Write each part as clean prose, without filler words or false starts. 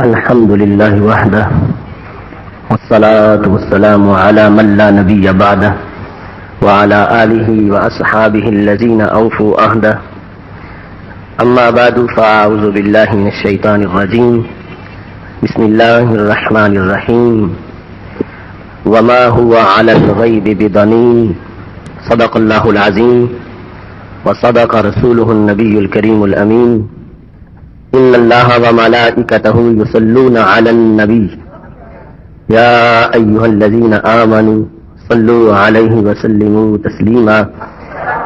الحمد لله وحده والصلاة والسلام على من لا نبي بعده وعلى آله وأصحابه الذين أوفوا عهده. أما بعد فأعوذ بالله من الشيطان الرجيم. بسم الله الرحمن الرحيم. وما هو على الغيب بضنين. صدق الله العظيم وصدق رسوله النبي الكريم الأمين. إن الله وملائكته يصلون على النبي يا أيها الذين آمنوا صلوا عليه وسلموا تسليما.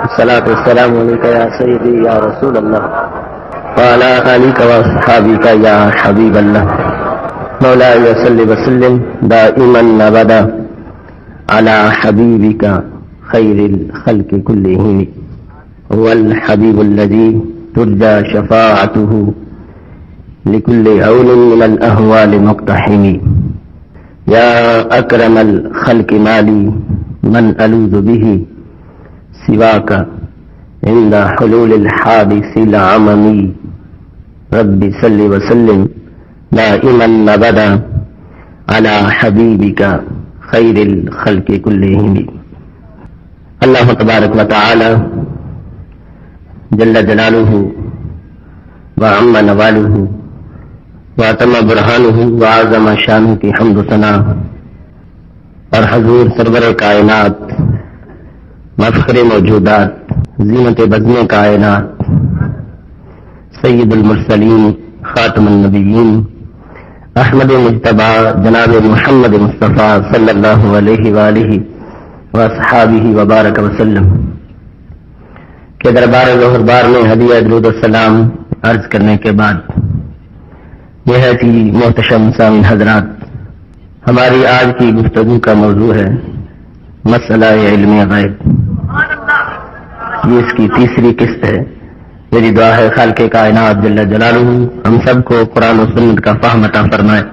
الصلاة والسلام عليك يا سيدي يا رسول الله وعلى آلك وأصحابك يا حبيب الله. مولاي صل وسلم دائما أبدا على حبيبك خير الخلق كلهم. هو الحبيب الذي ترجى شفاعته لكل عون من الأهوال مقتحم. يا أكرم الخلق مالي من ألوذ به سواك عند حلول الحادث العممي. رب صل وسلم دائما أبدا على حبيبك خير الخلق كلهم. اللہ تبارک و تعالی جل جلالہ وعم نوالہ واتم برہانہ وعظم شانہ کی حمد و ثنا اور حضور سرور کائنات مفخر موجودات زینت بزم کائنات سید المرسلین خاتم النبیین احمد مجتبی جناب محمد مصطفیٰ صلی اللہ علیہ وآلہ واصحابہ وبارک وسلم کے دربار ظہر بار میں ہدیہ درود السلام عرض کرنے کے بعد یہ ہے کہ محتشم سامعین حضرات، ہماری آج کی گفتگو کا موضوع ہے مسئلہ علم غیب. یہ اس کی تیسری قسط ہے. میری دعا ہے خالق کائنات جل جلالہ ہم سب کو قرآن و سنت کا فہم عطا فرمائے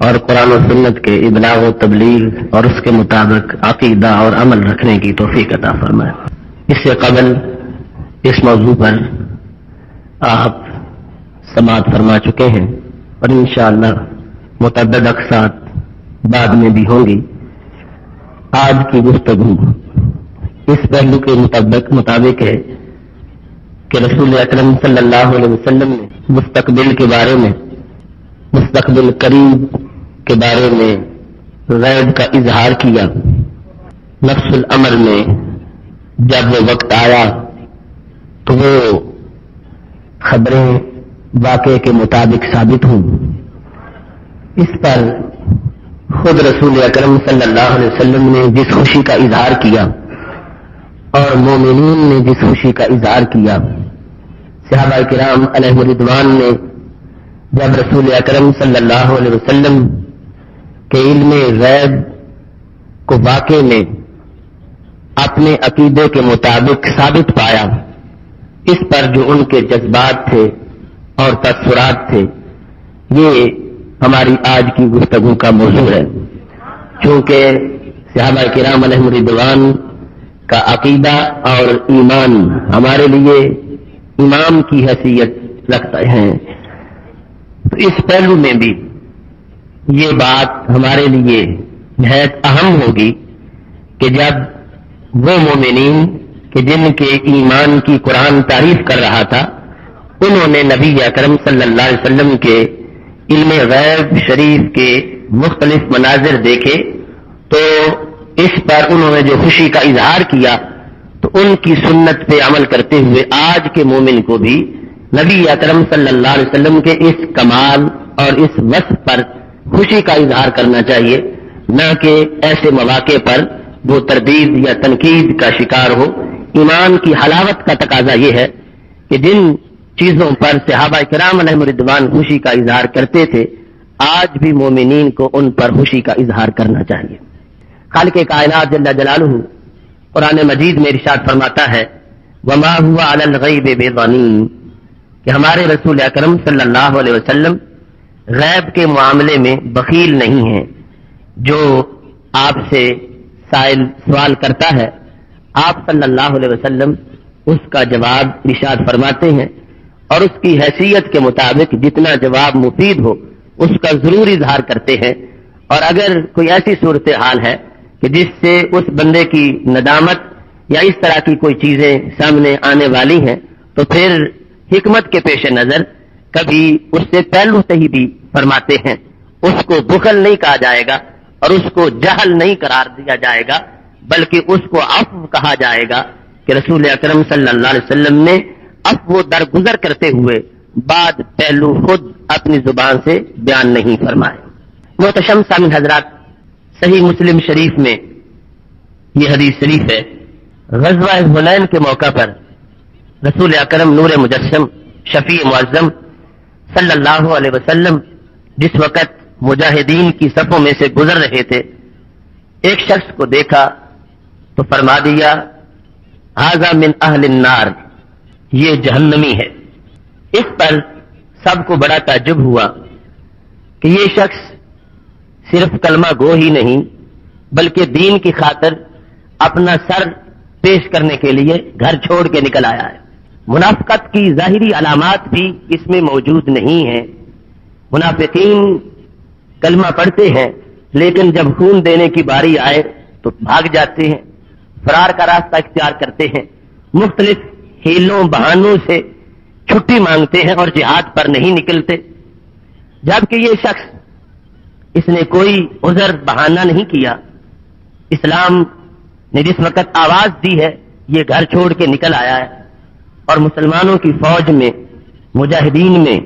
اور قرآن و سنت کے ابلاغ و تبلیغ اور اس کے مطابق عقیدہ اور عمل رکھنے کی توفیق عطا فرمائے. اس سے قبل اس موضوع پر آپ سماعت فرما چکے ہیں اور انشاءاللہ متعدد اقساط بعد میں بھی ہوں گی. آج کی گفتگو اس پہلو کے مطابق ہے کہ رسول اکرم صلی اللہ علیہ وسلم نے مستقبل کے بارے میں، مستقبل قریب کے بارے میں غیب کا اظہار کیا. نفس الامر میں جب وہ وقت آیا تو وہ خبریں واقعے کے مطابق ثابت ہوں. اس پر خود رسول اکرم صلی اللہ علیہ وسلم نے جس خوشی کا اظہار کیا اور مومنین نے جس خوشی کا اظہار کیا، صحابہ کرام علیہ رضوان نے جب رسول اکرم صلی اللہ علیہ وسلم کے علم غیب کو واقع میں اپنے عقیدے کے مطابق ثابت پایا، اس پر جو ان کے جذبات تھے اور تاثرات تھے، یہ ہماری آج کی گفتگو کا موضوع ہے. چونکہ صحابہ کرام علیہ رضوان کا عقیدہ اور ایمان ہمارے لیے امام کی حیثیت رکھتے ہیں، تو اس پہلو میں بھی یہ بات ہمارے لیے نہایت اہم ہوگی کہ جب وہ مومنین کہ جن کے ایمان کی قرآن تعریف کر رہا تھا، انہوں نے نبی اکرم صلی اللہ علیہ وسلم کے علم غیب شریف کے مختلف مناظر دیکھے تو اس پر انہوں نے جو خوشی کا اظہار کیا، تو ان کی سنت پہ عمل کرتے ہوئے آج کے مومن کو بھی نبی اکرم صلی اللہ علیہ وسلم کے اس کمال اور اس وصف پر خوشی کا اظہار کرنا چاہیے، نہ کہ ایسے مواقع پر وہ تردید یا تنقید کا شکار ہو. ایمان کی حلاوت کا تقاضا یہ ہے کہ جن چیزوں پر صحابہ کرام علیہ رضوان خوشی کا اظہار کرتے تھے، آج بھی مومنین کو ان پر خوشی کا اظہار کرنا چاہیے. خالق کائنات جل جلالہ قرآن مجید میں ارشاد فرماتا ہے وما هو علی الغیب بضنین، کہ ہمارے رسول اکرم صلی اللہ علیہ وسلم غیب کے معاملے میں بخیل نہیں ہیں. جو آپ سے سائل سوال کرتا ہے، آپ صلی اللہ علیہ وسلم اس کا جواب ارشاد فرماتے ہیں اور اس کی حیثیت کے مطابق جتنا جواب مفید ہو اس کا ضرور اظہار کرتے ہیں، اور اگر کوئی ایسی صورتحال ہے کہ جس سے اس بندے کی ندامت یا اس طرح کی کوئی چیزیں سامنے آنے والی ہیں تو پھر حکمت کے پیش نظر کبھی اس سے پہلو سے ہی بھی فرماتے ہیں، اس کو بخل نہیں کہا جائے گا اور اس کو جہل نہیں قرار دیا جائے گا، بلکہ اس کو عفو کہا جائے گا کہ رسول اکرم صلی اللہ علیہ وسلم نے عفو درگزر کرتے ہوئے بعد پہلو خود اپنی زبان سے بیان نہیں فرمائے۔ محتشم سامعین حضرات، صحیح مسلم شریف میں یہ حدیث شریف ہے، غزوہ حنین کے موقع پر رسول اکرم نور مجسم شفیع معظم صلی اللہ علیہ وسلم جس وقت مجاہدین کی صفوں میں سے گزر رہے تھے، ایک شخص کو دیکھا تو فرما دیا ھذا من اہل النار، یہ جہنمی ہے۔ اس پر سب کو بڑا تعجب ہوا کہ یہ شخص صرف کلمہ گو ہی نہیں بلکہ دین کی خاطر اپنا سر پیش کرنے کے لیے گھر چھوڑ کے نکل آیا ہے۔ منافقت کی ظاہری علامات بھی اس میں موجود نہیں ہیں۔ منافقین کلمہ پڑھتے ہیں لیکن جب خون دینے کی باری آئے تو بھاگ جاتے ہیں، فرار کا راستہ اختیار کرتے ہیں، مختلف ہیلوں بہانوں سے چھٹی مانگتے ہیں اور جہاد پر نہیں نکلتے، جبکہ یہ شخص اس نے کوئی عذر بہانہ نہیں کیا۔ اسلام نے جس وقت آواز دی ہے یہ گھر چھوڑ کے نکل آیا ہے اور مسلمانوں کی فوج میں مجاہدین میں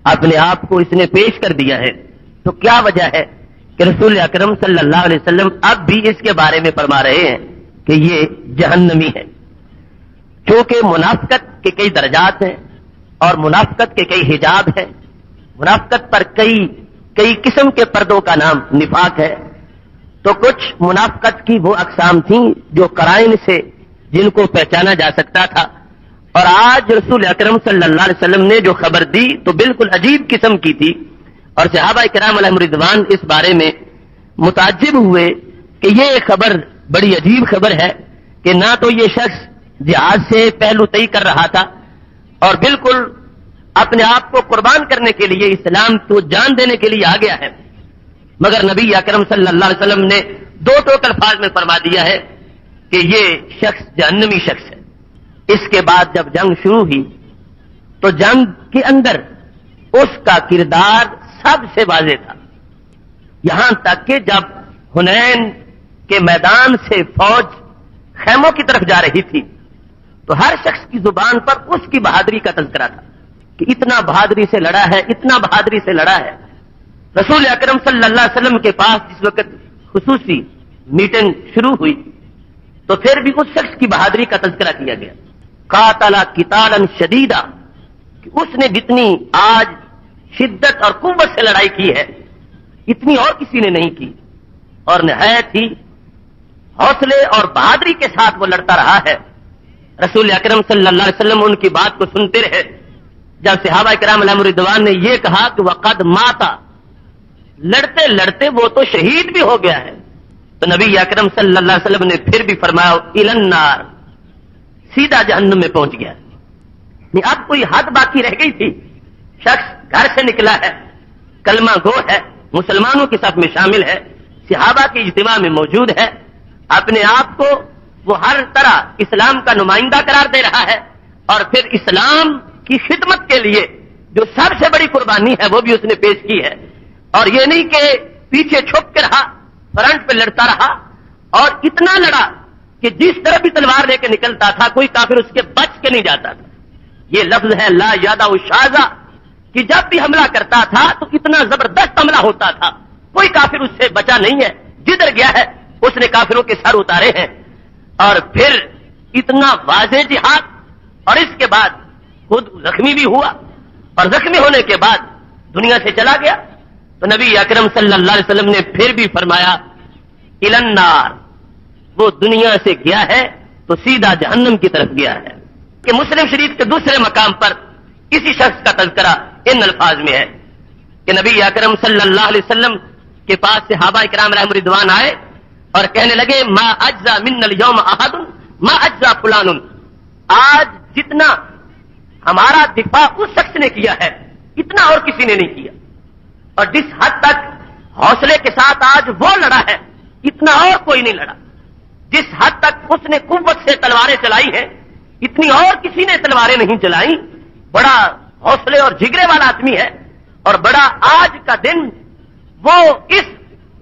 اپنے آپ کو اس نے پیش کر دیا ہے، تو کیا وجہ ہے کہ رسول اکرم صلی اللہ علیہ وسلم اب بھی اس کے بارے میں فرما رہے ہیں کہ یہ جہنمی ہے؟ چونکہ منافقت کے کئی درجات ہیں اور منافقت کے کئی حجاب ہیں، منافقت پر کئی قسم کے پردوں کا نام نفاق ہے، تو کچھ منافقت کی وہ اقسام تھیں جو قرائن سے جن کو پہچانا جا سکتا تھا، اور آج رسول اکرم صلی اللہ علیہ وسلم نے جو خبر دی تو بالکل عجیب قسم کی تھی، اور صحابہ کرام علیہم رضوان اس بارے میں متعجب ہوئے کہ یہ خبر بڑی عجیب خبر ہے کہ نہ تو یہ شخص جہاد سے پہلو طئی کر رہا تھا اور بالکل اپنے آپ کو قربان کرنے کے لیے اسلام کو جان دینے کے لیے آ گیا ہے، مگر نبی اکرم صلی اللہ علیہ وسلم نے دو ٹوک الفاظ میں فرما دیا ہے کہ یہ شخص جہنمی شخص ہے۔ اس کے بعد جب جنگ شروع ہوئی تو جنگ کے اندر اس کا کردار سب سے واضح تھا، یہاں تک کہ جب حنین کے میدان سے فوج خیموں کی طرف جا رہی تھی تو ہر شخص کی زبان پر اس کی بہادری کا تذکرہ تھا کہ اتنا بہادری سے لڑا ہے، اتنا بہادری سے لڑا ہے۔ رسول اکرم صلی اللہ علیہ وسلم کے پاس جس وقت خصوصی میٹنگ شروع ہوئی تو پھر بھی اس شخص کی بہادری کا تذکرہ کیا گیا، قاتل قتالا شدیدا، کہ اس نے جتنی آج شدت اور قوت سے لڑائی کی ہے اتنی اور کسی نے نہیں کی، اور نہایت ہی حوصلے اور بہادری کے ساتھ وہ لڑتا رہا ہے۔ رسول اکرم صلی اللہ علیہ وسلم ان کی بات کو سنتے رہے، جب صحابہ کرام علیہم رضوان نے یہ کہا کہ وقد ماتا، لڑتے لڑتے وہ تو شہید بھی ہو گیا ہے، تو نبی اکرم صلی اللہ علیہ وسلم نے پھر بھی فرمایا الی النار، سیدھا جہنم میں پہنچ گیا۔ اب کوئی حد باقی رہ گئی تھی، شخص گھر سے نکلا ہے، کلمہ گو ہے، مسلمانوں کے صف میں شامل ہے، صحابہ کے اجتماع میں موجود ہے، اپنے آپ کو وہ ہر طرح اسلام کا نمائندہ قرار دے رہا ہے، اور پھر اسلام کی خدمت کے لیے جو سب سے بڑی قربانی ہے وہ بھی اس نے پیش کی ہے، اور یہ نہیں کہ پیچھے چھپ کے رہا، فرنٹ پہ لڑتا رہا، اور اتنا لڑا کہ جس طرح بھی تلوار لے کے نکلتا تھا کوئی کافر اس کے بچ کے نہیں جاتا تھا۔ یہ لفظ ہے لا یادہ شاذہ، کہ جب بھی حملہ کرتا تھا تو اتنا زبردست حملہ ہوتا تھا کوئی کافر اس سے بچا نہیں ہے، جدھر گیا ہے اس نے کافروں کے سر اتارے ہیں، اور پھر اتنا واضح جہاد، اور اس کے بعد خود زخمی بھی ہوا، اور زخمی ہونے کے بعد دنیا سے چلا گیا، تو نبی اکرم صلی اللہ علیہ وسلم نے پھر بھی فرمایا الی النار، وہ دنیا سے گیا ہے تو سیدھا جہنم کی طرف گیا ہے۔ کہ مسلم شریف کے دوسرے مقام پر اسی شخص کا تذکرہ ان الفاظ میں ہے کہ نبی اکرم صلی اللہ علیہ وسلم کے پاس صحابہ کرام علیہم رضوان آئے اور کہنے لگے ما اجزا من اليوم احد ما اجزا فلان، آج جتنا ہمارا دفاع اس شخص نے کیا ہے اتنا اور کسی نے نہیں کیا۔ اور جس حد تک حوصلے کے ساتھ آج وہ لڑا ہے اتنا اور کوئی نہیں لڑا. جس حد تک اس نے قوت سے تلواریں چلائی ہیں اتنی اور کسی نے تلواریں نہیں چلائی. بڑا حوصلے اور جگرے والا آدمی ہے اور بڑا آج کا دن وہ اس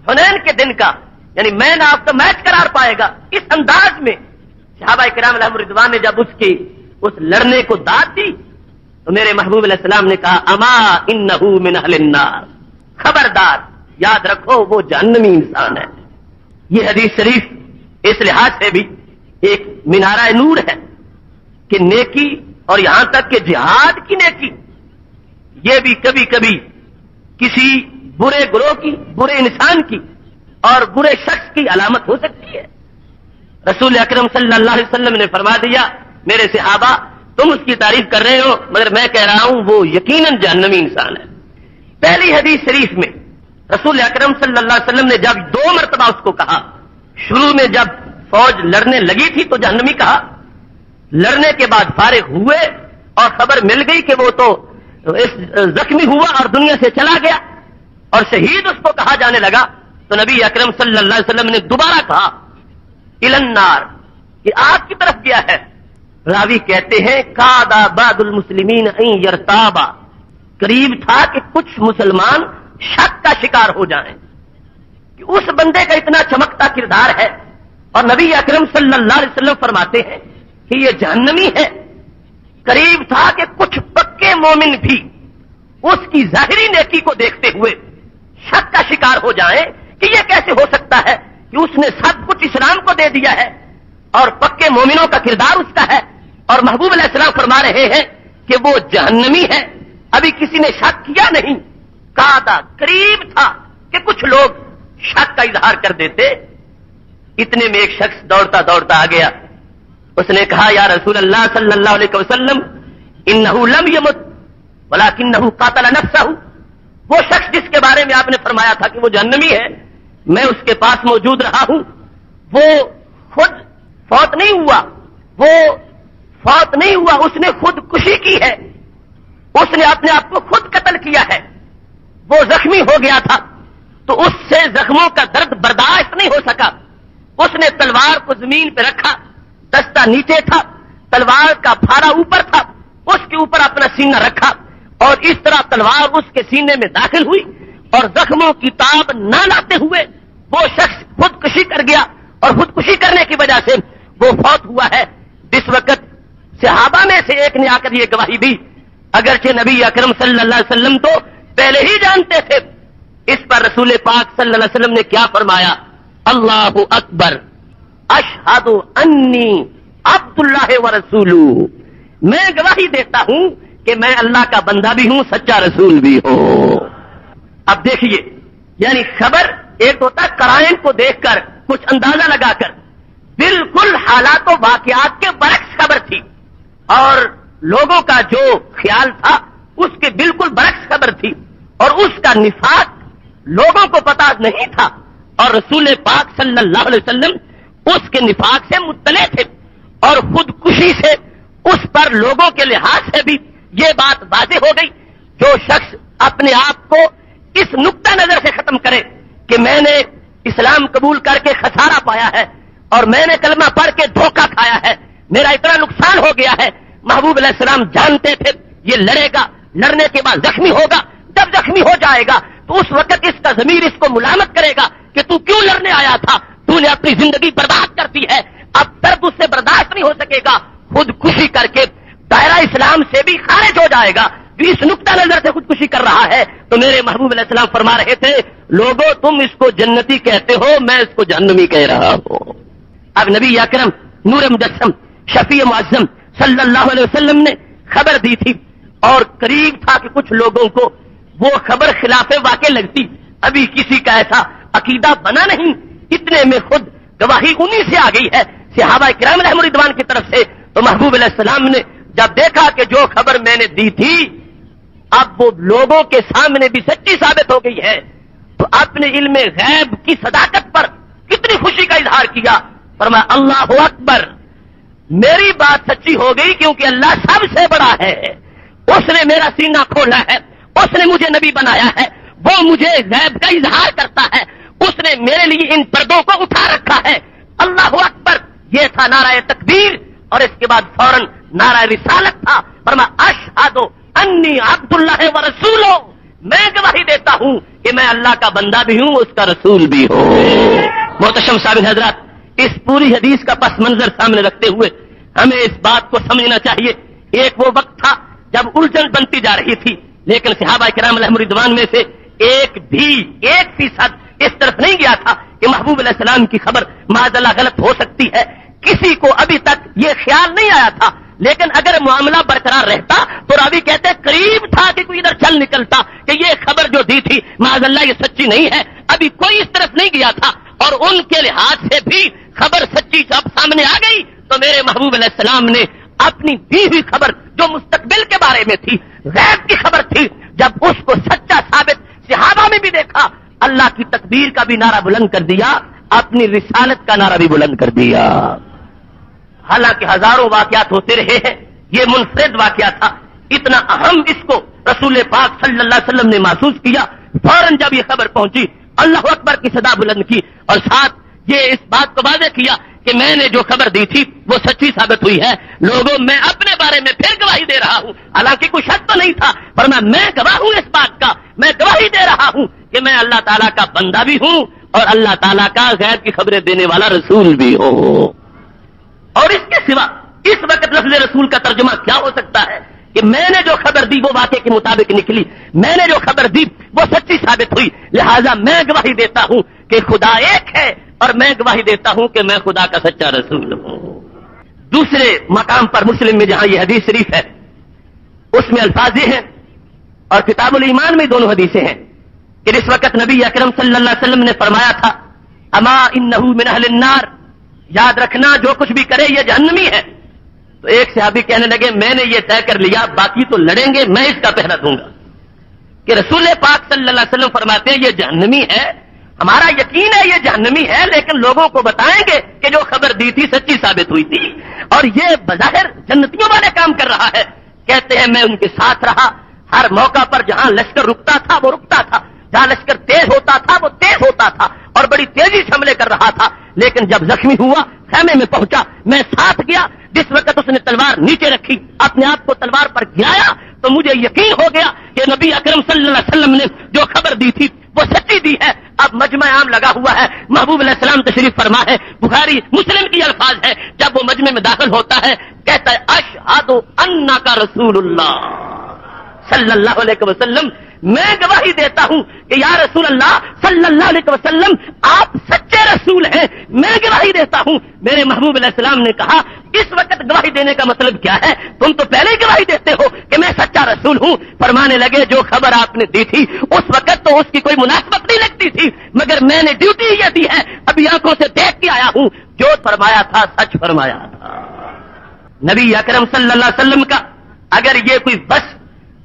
حنین کے دن کا یعنی مین آف دا میچ قرار پائے گا. اس انداز میں صحابہ کرام علیہم رضوان نے جب اس لڑنے کو داد دی تو میرے محبوب علیہ السلام نے کہا اما انہو من اہل النار، خبردار یاد رکھو وہ جہنمی انسان ہے. یہ حدیث شریف اس لحاظ سے بھی ایک مینارہ نور ہے کہ نیکی اور یہاں تک کہ جہاد کی نیکی یہ بھی کبھی کبھی کسی برے گروہ کی، برے انسان کی اور برے شخص کی علامت ہو سکتی ہے. رسول اکرم صلی اللہ علیہ وسلم نے فرما دیا میرے صحابہ تم اس کی تعریف کر رہے ہو مگر میں کہہ رہا ہوں وہ یقیناً جہنمی انسان ہے. پہلی حدیث شریف میں رسول اکرم صلی اللہ علیہ وسلم نے جب 2 مرتبہ اس کو کہا، شروع میں جب فوج لڑنے لگی تھی تو جہنمی کہا، لڑنے کے بعد فارغ ہوئے اور خبر مل گئی کہ وہ تو زخمی ہوا اور دنیا سے چلا گیا اور شہید اس کو کہا جانے لگا تو نبی اکرم صلی اللہ علیہ وسلم نے دوبارہ کہا النار، کہ آگ کی طرف گیا ہے. راوی کہتے ہیں کادا بعض المسلمین ان یرتابا، قریب تھا کہ کچھ مسلمان شک کا شکار ہو جائیں کہ اس بندے کا اتنا چمکتا کردار ہے اور نبی اکرم صلی اللہ علیہ وسلم فرماتے ہیں کہ یہ جہنمی ہے. قریب تھا کہ کچھ پکے مومن بھی اس کی ظاہری نیکی کو دیکھتے ہوئے شک کا شکار ہو جائیں کہ یہ کیسے ہو سکتا ہے کہ اس نے سب کچھ اسلام کو دے دیا ہے اور پکے مومنوں کا کردار اس کا ہے اور محبوب علیہ السلام فرما رہے ہیں کہ وہ جہنمی ہے. ابھی کسی نے شک کیا نہیں، کہا قریب تھا کہ کچھ لوگ شک کا اظہار کر دیتے. اتنے میں ایک شخص دوڑتا دوڑتا آ گیا. اس نے کہا یا رسول اللہ صلی اللہ علیہ وسلم انہو لم یمت ولکنہ قاتل نفسہ، وہ شخص جس کے بارے میں آپ نے فرمایا تھا کہ وہ جہنمی ہے میں اس کے پاس موجود رہا ہوں، وہ خود فوت نہیں ہوا، اس نے خودکشی کی ہے، اس نے اپنے آپ کو خود قتل کیا ہے. وہ زخمی ہو گیا تھا تو اس سے زخموں کا درد برداشت نہیں ہو سکا. اس نے تلوار کو زمین پہ رکھا، دستہ نیچے تھا، تلوار کا پھاڑا اوپر تھا، اس کے اوپر اپنا سینہ رکھا اور اس طرح تلوار اس کے سینے میں داخل ہوئی اور زخموں کی تاب نہ لاتے ہوئے وہ شخص خودکشی کر گیا اور خودکشی کرنے کی وجہ سے وہ فوت ہوا ہے. جس وقت صحابہ میں سے ایک نے آ کر یہ گواہی دی، اگرچہ نبی اکرم صلی اللہ علیہ وسلم تو پہلے ہی جانتے تھے. اس پر رسول پاک صلی اللہ علیہ وسلم نے کیا فرمایا؟ اللہ اکبر اشہد انی عبد اللہ ورسولہ، میں گواہی دیتا ہوں کہ میں اللہ کا بندہ بھی ہوں، سچا رسول بھی ہوں. اب دیکھیے یعنی خبر ایک ہوتا قرائن کو دیکھ کر کچھ اندازہ لگا کر، بالکل حالات و واقعات کے برعکس خبر تھی اور لوگوں کا جو خیال تھا اس کے بالکل برعکس خبر تھی اور اس کا نفاق لوگوں کو پتا نہیں تھا اور رسول پاک صلی اللہ علیہ وسلم اس کے نفاق سے مطلع تھے اور خودکشی سے اس پر لوگوں کے لحاظ سے بھی یہ بات واضح ہو گئی. جو شخص اپنے آپ کو اس نقطہ نظر سے ختم کرے کہ میں نے اسلام قبول کر کے خسارہ پایا ہے اور میں نے کلمہ پڑھ کے دھوکہ کھایا ہے، میرا اتنا نقصان ہو گیا ہے. محبوب علیہ السلام جانتے تھے یہ لڑے گا، لڑنے کے بعد زخمی ہوگا، جب زخمی ہو جائے گا تو اس وقت اس کا ضمیر اس کو ملامت کرے گا کہ تو کیوں لڑنے آیا تھا، تو نے اپنی زندگی برباد کر دی ہے، اب درد اس سے برداشت نہیں ہو سکے گا، خودکشی کر کے دائرہ اسلام سے بھی خارج ہو جائے گا. جو اس نقطہ نظر سے خودکشی کر رہا ہے تو میرے محبوب علیہ السلام فرما رہے تھے لوگوں تم اس کو جنتی کہتے ہو، میں اس کو جہنمی کہہ رہا ہوں. اب نبی اکرم نور مجسم شفیع معظم صلی اللہ علیہ وسلم نے خبر دی تھی اور قریب تھا کہ کچھ لوگوں کو وہ خبر خلاف واقع لگتی. ابھی کسی کا ایسا عقیدہ بنا نہیں، اتنے میں خود گواہی انہی سے آ گئی ہے صحابہ کرام علیہم رضوان کی طرف سے. تو محبوب علیہ السلام نے جب دیکھا کہ جو خبر میں نے دی تھی اب وہ لوگوں کے سامنے بھی سچی ثابت ہو گئی ہے تو اپنے علم غیب کی صداقت پر کتنی خوشی کا اظہار کیا. فرمایا اللہ اکبر، میری بات سچی ہو گئی کیونکہ اللہ سب سے بڑا ہے، اس نے میرا سینہ کھولا ہے، اس نے مجھے نبی بنایا ہے، وہ مجھے غیب کا اظہار کرتا ہے، اس نے میرے لیے ان پردوں کو اٹھا رکھا ہے۔ اللہ اکبر، یہ تھا نعرہ تکبیر، اور اس کے بعد فوراً نعرہ رسالت تھا۔ فرمایا اشہد انی عبد اللہ و رسولہ، میں گواہی دیتا ہوں کہ میں اللہ کا بندہ بھی ہوں، اس کا رسول بھی ہوں۔ محتشم صاحب حضرات، اس پوری حدیث کا پس منظر سامنے رکھتے ہوئے ہمیں اس بات کو سمجھنا چاہیے، ایک وہ وقت تھا جب الجھن بنتی جا رہی تھی، لیکن صحابہ کرام علیہم رضوان میں سے ایک فیصد اس طرف نہیں گیا تھا کہ محبوب علیہ السلام کی خبر معاذ اللہ غلط ہو سکتی ہے۔ کسی کو ابھی تک یہ خیال نہیں آیا تھا، لیکن اگر معاملہ برقرار رہتا تو راوی کہتے قریب تھا کہ کوئی ادھر چل نکلتا کہ یہ خبر جو دی تھی معاذ اللہ یہ سچی نہیں ہے۔ ابھی کوئی اس طرف نہیں گیا تھا، اور ان کے لحاظ سے بھی خبر سچی جب سامنے آ گئی تو میرے محبوب علیہ السلام نے اپنی دی ہوئی خبر جو مستقبل کے بارے میں تھی، غیب کی خبر تھی، جب اس کو سچا ثابت صحابہ میں بھی دیکھا، اللہ کی تقدیر کا بھی نعرہ بلند کر دیا، اپنی رسالت کا نعرہ بھی بلند کر دیا۔ حالانکہ ہزاروں واقعات ہوتے رہے ہیں، یہ منفرد واقعہ تھا، اتنا اہم اس کو رسول پاک صلی اللہ علیہ وسلم نے محسوس کیا۔ فوراً جب یہ خبر پہنچی، اللہ اکبر کی صدا بلند کی، اور ساتھ یہ اس بات کو واضح کیا کہ میں نے جو خبر دی تھی وہ سچی ثابت ہوئی ہے۔ لوگوں، میں اپنے بارے میں پھر گواہی دے رہا ہوں، حالانکہ کوئی شک تو نہیں تھا، پر میں گواہ ہوں اس بات کا، میں گواہی دے رہا ہوں کہ میں اللہ تعالیٰ کا بندہ بھی ہوں اور اللہ تعالیٰ کا غیب کی خبریں دینے والا رسول بھی ہوں۔ اور اس کے سوا اس وقت لفظ رسول کا ترجمہ کیا ہو سکتا ہے کہ میں نے جو خبر دی وہ واقعے کے مطابق نکلی، میں نے جو خبر دی وہ سچی ثابت ہوئی، لہذا میں گواہی دیتا ہوں کہ خدا ایک ہے، اور میں گواہی دیتا ہوں کہ میں خدا کا سچا رسول ہوں۔ دوسرے مقام پر مسلم میں جہاں یہ حدیث شریف ہے اس میں الفاظ یہ ہیں، اور کتاب الایمان میں دونوں حدیثیں ہیں کہ اس وقت نبی اکرم صلی اللہ علیہ وسلم نے فرمایا تھا اما انہ من اہل النار، یاد رکھنا جو کچھ بھی کرے یہ جہنمی ہے۔ تو ایک صحابی کہنے لگے میں نے یہ طے کر لیا، باقی تو لڑیں گے، میں اس کا پہرا دوں گا، کہ رسول پاک صلی اللہ علیہ وسلم فرماتے ہیں یہ جہنمی ہے، ہمارا یقین ہے یہ جہنمی ہے، لیکن لوگوں کو بتائیں گے کہ جو خبر دی تھی سچی ثابت ہوئی تھی، اور یہ بظاہر جنتیوں والے کام کر رہا ہے۔ کہتے ہیں میں ان کے ساتھ رہا، ہر موقع پر جہاں لشکر رکتا تھا وہ رکتا تھا، جہاں لشکر تیز ہوتا تھا وہ تیز ہوتا تھا، اور بڑی تیزی سے حملے کر رہا تھا، لیکن جب زخمی ہوا خیمے میں پہنچا، میں ساتھ گیا، جس وقت اس نے تلوار نیچے رکھی، اپنے آپ کو تلوار پر گرایا، تو مجھے یقین ہو گیا کہ نبی اکرم صلی اللہ علیہ وسلم نے جو خبر دی تھی وہ سچی دی ہے۔ اب مجمع عام لگا ہوا ہے، محبوب علیہ السلام تشریف فرما ہے، بخاری مسلم کی الفاظ ہے، جب وہ مجمع میں داخل ہوتا ہے کہتا ہے اشہد انک رسول اللہ صلی اللہ علیہ وسلم، میں گواہی دیتا ہوں کہ یا رسول اللہ صلی اللہ علیہ وسلم آپ سچے رسول ہیں، میں گواہی دیتا ہوں۔ میرے محبوب علیہ السلام نے کہا اس وقت گواہی دینے کا مطلب کیا ہے؟ تم تو پہلے ہی گواہی دیتے ہو کہ میں سچا رسول ہوں۔ فرمانے لگے جو خبر آپ نے دی تھی اس وقت تو اس کی کوئی مناسبت نہیں لگتی تھی، مگر میں نے ڈیوٹی یہ دی ہے، ابھی آنکھوں سے دیکھ کے آیا ہوں، جو فرمایا تھا سچ فرمایا تھا۔ نبی اکرم صلی اللہ علیہ وسلم کا اگر یہ کوئی بس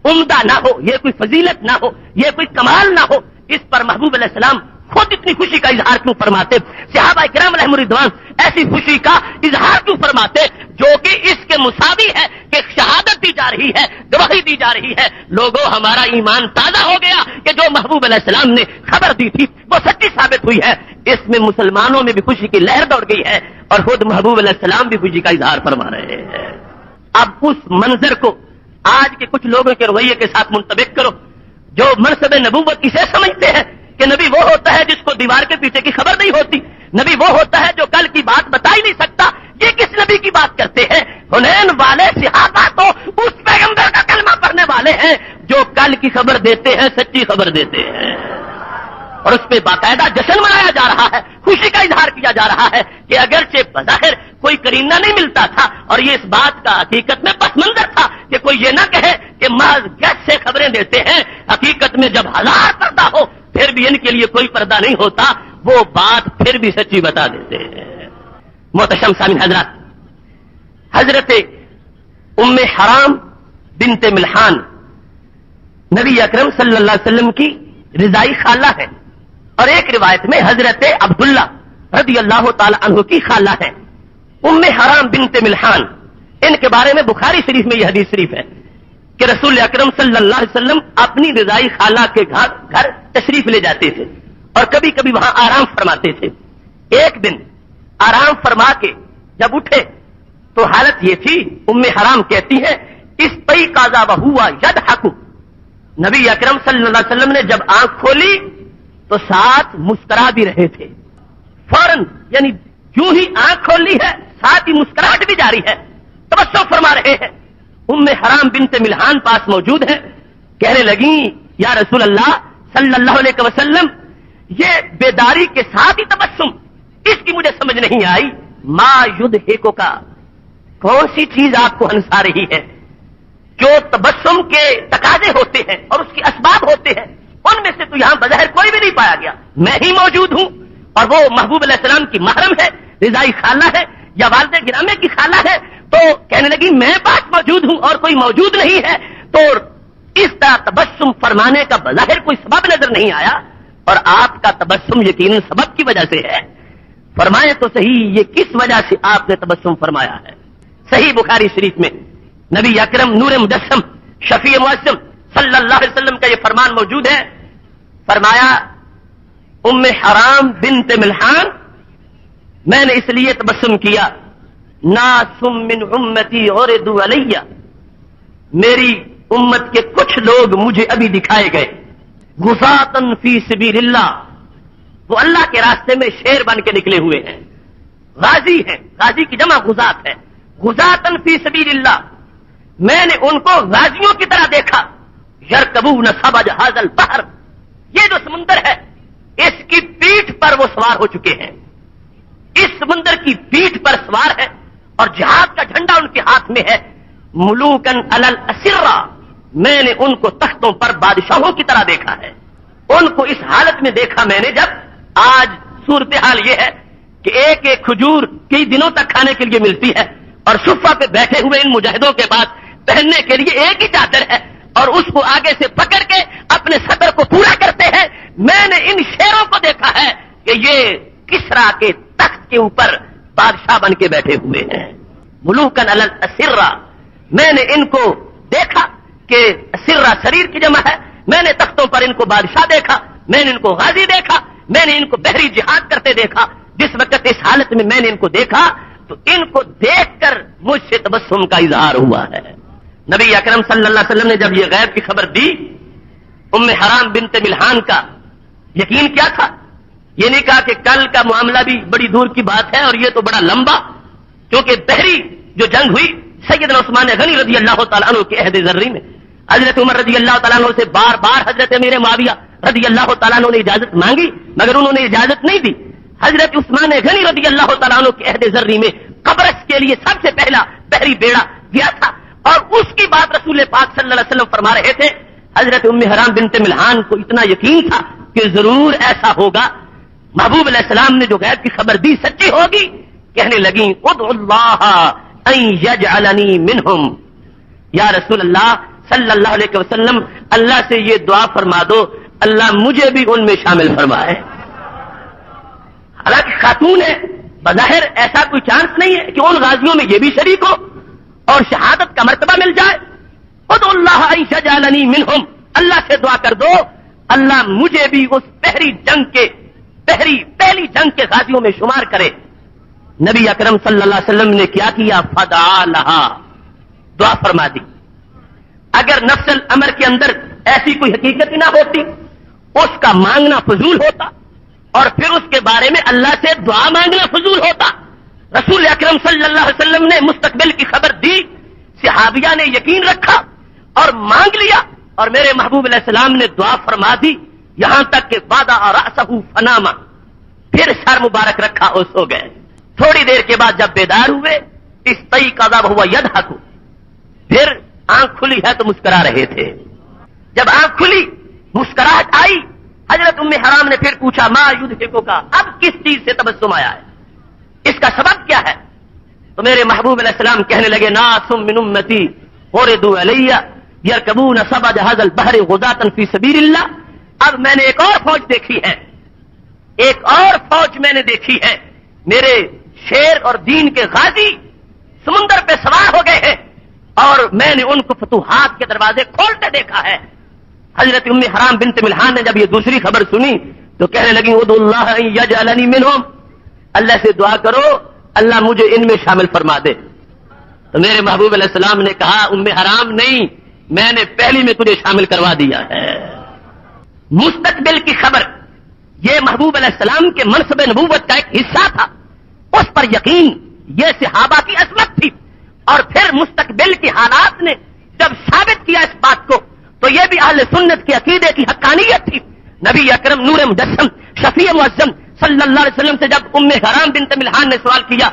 عمدہ نہ ہو، یہ کوئی فضیلت نہ ہو، یہ کوئی کمال نہ ہو، اس پر محبوب علیہ السلام خود اتنی خوشی کا اظہار کیوں فرماتے؟ صحابہ کرام علیہم رضوان ایسی خوشی کا اظہار کیوں فرماتے جو کہ اس کے مساوی ہے کہ شہادت دی جا رہی ہے، گواہی دی جا رہی ہے۔ لوگوں، ہمارا ایمان تازہ ہو گیا کہ جو محبوب علیہ السلام نے خبر دی تھی وہ سچی ثابت ہوئی ہے۔ اس میں مسلمانوں میں بھی خوشی کی لہر دوڑ گئی ہے، اور خود محبوب علیہ السلام بھی خوشی کا اظہار فرما رہے ہیں۔ اب اس منظر کو آج کے کچھ لوگوں کے رویے کے ساتھ منطبق کرو جو منصب نبوت اسے سمجھتے ہیں کہ نبی وہ ہوتا ہے جس کو دیوار کے پیچھے کی خبر نہیں ہوتی، نبی وہ ہوتا ہے جو کل کی بات بتا ہی نہیں سکتا۔ یہ کس نبی کی بات کرتے ہیں؟ حنین والے صحابہ تو اس پیغمبر کا کلمہ پڑھنے والے ہیں جو کل کی خبر دیتے ہیں، سچی خبر دیتے ہیں، اور اس پہ باقاعدہ جشن منایا جا رہا ہے، خوشی کا اظہار کیا جا رہا ہے کہ اگرچہ بظاہر کوئی کرینہ نہیں ملتا تھا، اور یہ اس بات کا حقیقت میں پس منظر تھا کہ کوئی یہ نہ کہے کہ محض گیس سے خبریں دیتے ہیں، حقیقت میں جب ہزار پردہ ہو پھر بھی ان کے لیے کوئی پردہ نہیں ہوتا، وہ بات پھر بھی سچی بتا دیتے ہیں۔ محتشم سامعین حضرات، حضرت ام حرام بنت ملحان نبی اکرم صلی اللہ علیہ وسلم کی رضائی خالہ ہے، اور ایک روایت میں حضرت عبداللہ رضی اللہ تعالی عنہ کی خالہ ہے، ام حرام بنت ملحان۔ ان کے بارے میں بخاری شریف میں یہ حدیث شریف ہے کہ رسول اکرم صلی اللہ علیہ وسلم اپنی رضائی خالہ کے گھر تشریف لے جاتے تھے اور کبھی کبھی وہاں آرام فرماتے تھے. ایک دن آرام فرما کے جب اٹھے تو حالت یہ تھی، ام حرام کہتی ہے اس پئی قاضا وہوا یضحک، نبی اکرم صلی اللہ علیہ وسلم نے جب آنکھ کھولی تو ساتھ مسکرا بھی رہے تھے. فوراً یعنی یوں ہی آنکھ کھول لی ہے، ساتھ ہی مسکراہٹ بھی جاری ہے، تبسم فرما رہے ہیں. ام حرام بنت ملحان پاس موجود ہے، کہنے لگیں یا رسول اللہ صلی اللہ علیہ وسلم یہ بیداری کے ساتھ ہی تبسم، اس کی مجھے سمجھ نہیں آئی. ما یضحکو کا، کون سی چیز آپ کو ہنسا رہی ہے؟ جو تبسم کے تقاضے ہوتے ہیں اور اس کے اسباب ہوتے ہیں ان میں سے تو یہاں بظاہر کوئی بھی نہیں پایا گیا. میں ہی موجود ہوں اور وہ محبوب علیہ السلام کی محرم ہے، رضائی خالہ ہے یا والد گرامی کی خالہ ہے. تو کہنے لگی میں پاس موجود ہوں اور کوئی موجود نہیں ہے. تو اس طرح تبسم فرمانے کا بظاہر کوئی سبب نظر نہیں آیا اور آپ کا تبسم یقیناً سبب کی وجہ سے ہے. فرمائیں تو صحیح یہ کس وجہ سے آپ نے تبسم فرمایا ہے؟ صحیح بخاری شریف میں نبی اکرم نور مجسم شفیع معظم صلی اللہ علیہ وسلم کا یہ فرمان موجود ہے. فرمایا ام حرام بنت ملحان میں نے اس لیے تبسم کیا، ناس من امتی عرضوا علی، میری امت کے کچھ لوگ مجھے ابھی دکھائے گئے، غزاۃ فی سبیل اللہ، وہ اللہ کے راستے میں شیر بن کے نکلے ہوئے ہیں، غازی ہیں، غازی کی جمع غزات ہے، غزاۃ فی سبیل اللہ. میں نے ان کو غازیوں کی طرح دیکھا، یرکبون سبج ھذا البحر، یہ جو سمندر ہے اس کی پیٹھ پر وہ سوار ہو چکے ہیں، اس سمندر کی پیٹھ پر سوار ہے اور جہاد کا جھنڈا ان کے ہاتھ میں ہے. ملوکن علی الاسرہ، میں نے ان کو تختوں پر بادشاہوں کی طرح دیکھا ہے. ان کو اس حالت میں دیکھا میں نے جب آج صورتحال یہ ہے کہ ایک ایک کھجور کئی دنوں تک کھانے کے لیے ملتی ہے اور صفہ پہ بیٹھے ہوئے ان مجاہدوں کے پاس پہننے کے لیے ایک ہی چادر ہے اور اس کو آگے سے پکڑ کے اپنے صدر کو پورا کرتے ہیں. میں نے ان شیروں کو دیکھا ہے کہ یہ کسرا کے تخت کے اوپر بادشاہ بن کے بیٹھے ہوئے ہیں. ملوکن علی الاسرہ، میں نے ان کو دیکھا کہ اسرہ شریر کی جمع ہے. میں نے تختوں پر ان کو بادشاہ دیکھا، میں نے ان کو غازی دیکھا، میں نے ان کو بحری جہاد کرتے دیکھا. جس وقت اس حالت میں نے ان کو دیکھا تو ان کو دیکھ کر مجھ سے تبسم کا اظہار ہوا ہے. نبی اکرم صلی اللہ علیہ وسلم نے جب یہ غیب کی خبر دی ام حرام بنت ملحان کا یقین کیا تھا؟ یہ نہیں کہا کہ کل کا معاملہ بھی بڑی دور کی بات ہے اور یہ تو بڑا لمبا، کیونکہ بحری جو جنگ ہوئی سیدنا عثمان غنی رضی اللہ تعالیٰ عنہ کے عہد زرعی میں حضرت عمر رضی اللہ تعالیٰ عنہ سے بار بار حضرت امیر معاویہ رضی اللہ تعالیٰ عنہ نے اجازت مانگی مگر انہوں نے اجازت نہیں دی. حضرت عثمان غنی رضی اللہ تعالیٰ عنہ کے عہد زرعی میں قبرص کے لیے سب سے پہلا بحری بیڑا گیا تھا اور اس کی بات رسول پاک صلی اللہ علیہ وسلم فرما رہے تھے. حضرت ام حرام بنت ملحان کو اتنا یقین تھا کہ ضرور ایسا ہوگا، محبوب علیہ السلام نے جو غیب کی خبر دی سچی ہوگی. کہنے لگیں ادعو اللہ ان یجعلنی منہم، یا رسول اللہ صلی اللہ علیہ وسلم اللہ سے یہ دعا فرما دو اللہ مجھے بھی ان میں شامل فرمائے. حالانکہ خاتون ہے، بظاہر ایسا کوئی چانس نہیں ہے کہ ان غازیوں میں یہ بھی شریک ہو اور شہادت کا مرتبہ مل جائے. ادعو اللہ ان یجعلنی منہم، اللہ سے دعا کر دو اللہ مجھے بھی اس پہلی پہلی جنگ کے غازیوں میں شمار کرے. نبی اکرم صلی اللہ علیہ وسلم نے کیا فدعا لہا، دعا فرما دی. اگر نفس الامر کے اندر ایسی کوئی حقیقت ہی نہ ہوتی اس کا مانگنا فضول ہوتا اور پھر اس کے بارے میں اللہ سے دعا مانگنا فضول ہوتا. رسول اکرم صلی اللہ علیہ وسلم نے مستقبل کی خبر دی، صحابیہ نے یقین رکھا اور مانگ لیا اور میرے محبوب علیہ السلام نے دعا فرما دی یہاں تک کہ وعدہ رأسہ فناما، پھر سر مبارک رکھا اور سو گئے. تھوڑی دیر کے بعد جب بیدار ہوئے استئی قضا ہوا یضحک، پھر آنکھ کھلی ہے تو مسکرا رہے تھے. جب آنکھ کھلی مسکراہٹ آئی حضرت ام حرام نے پھر پوچھا ما یضحکو کا، اب کس چیز سے تبسم آیا ہے، اس کا سبب کیا ہے؟ تو میرے محبوب علیہ السلام کہنے لگے ناس من امتی عرضوا علی یرکبون سبج ھذا البحر غزاۃ فی سبیل اللہ. اب میں نے ایک اور فوج دیکھی ہے، ایک اور فوج میں نے دیکھی ہے، میرے شیر اور دین کے غازی سمندر پہ سوار ہو گئے ہیں اور میں نے ان کو فتوحات کے دروازے کھولتے دیکھا ہے. حضرت ام حرام بنت ملحان نے جب یہ دوسری خبر سنی تو کہنے لگی ادعوا اللہ ان یجعلنی منہم، اللہ سے دعا کرو اللہ مجھے ان میں شامل فرما دے. تو میرے محبوب علیہ السلام نے کہا ام حرام نہیں، میں نے پہلی میں تجھے شامل کروا دیا ہے. مستقبل کی خبر یہ محبوب علیہ السلام کے منصب نبوت کا ایک حصہ تھا، اس پر یقین یہ صحابہ کی عظمت تھی. اور پھر مستقبل کے حالات نے جب ثابت کیا اس بات کو تو یہ بھی اہل سنت کے عقیدے کی حقانیت تھی. نبی اکرم نور مجسم شفیع معظم صلی اللہ علیہ وسلم سے جب ام حرام بنت ملحان نے سوال کیا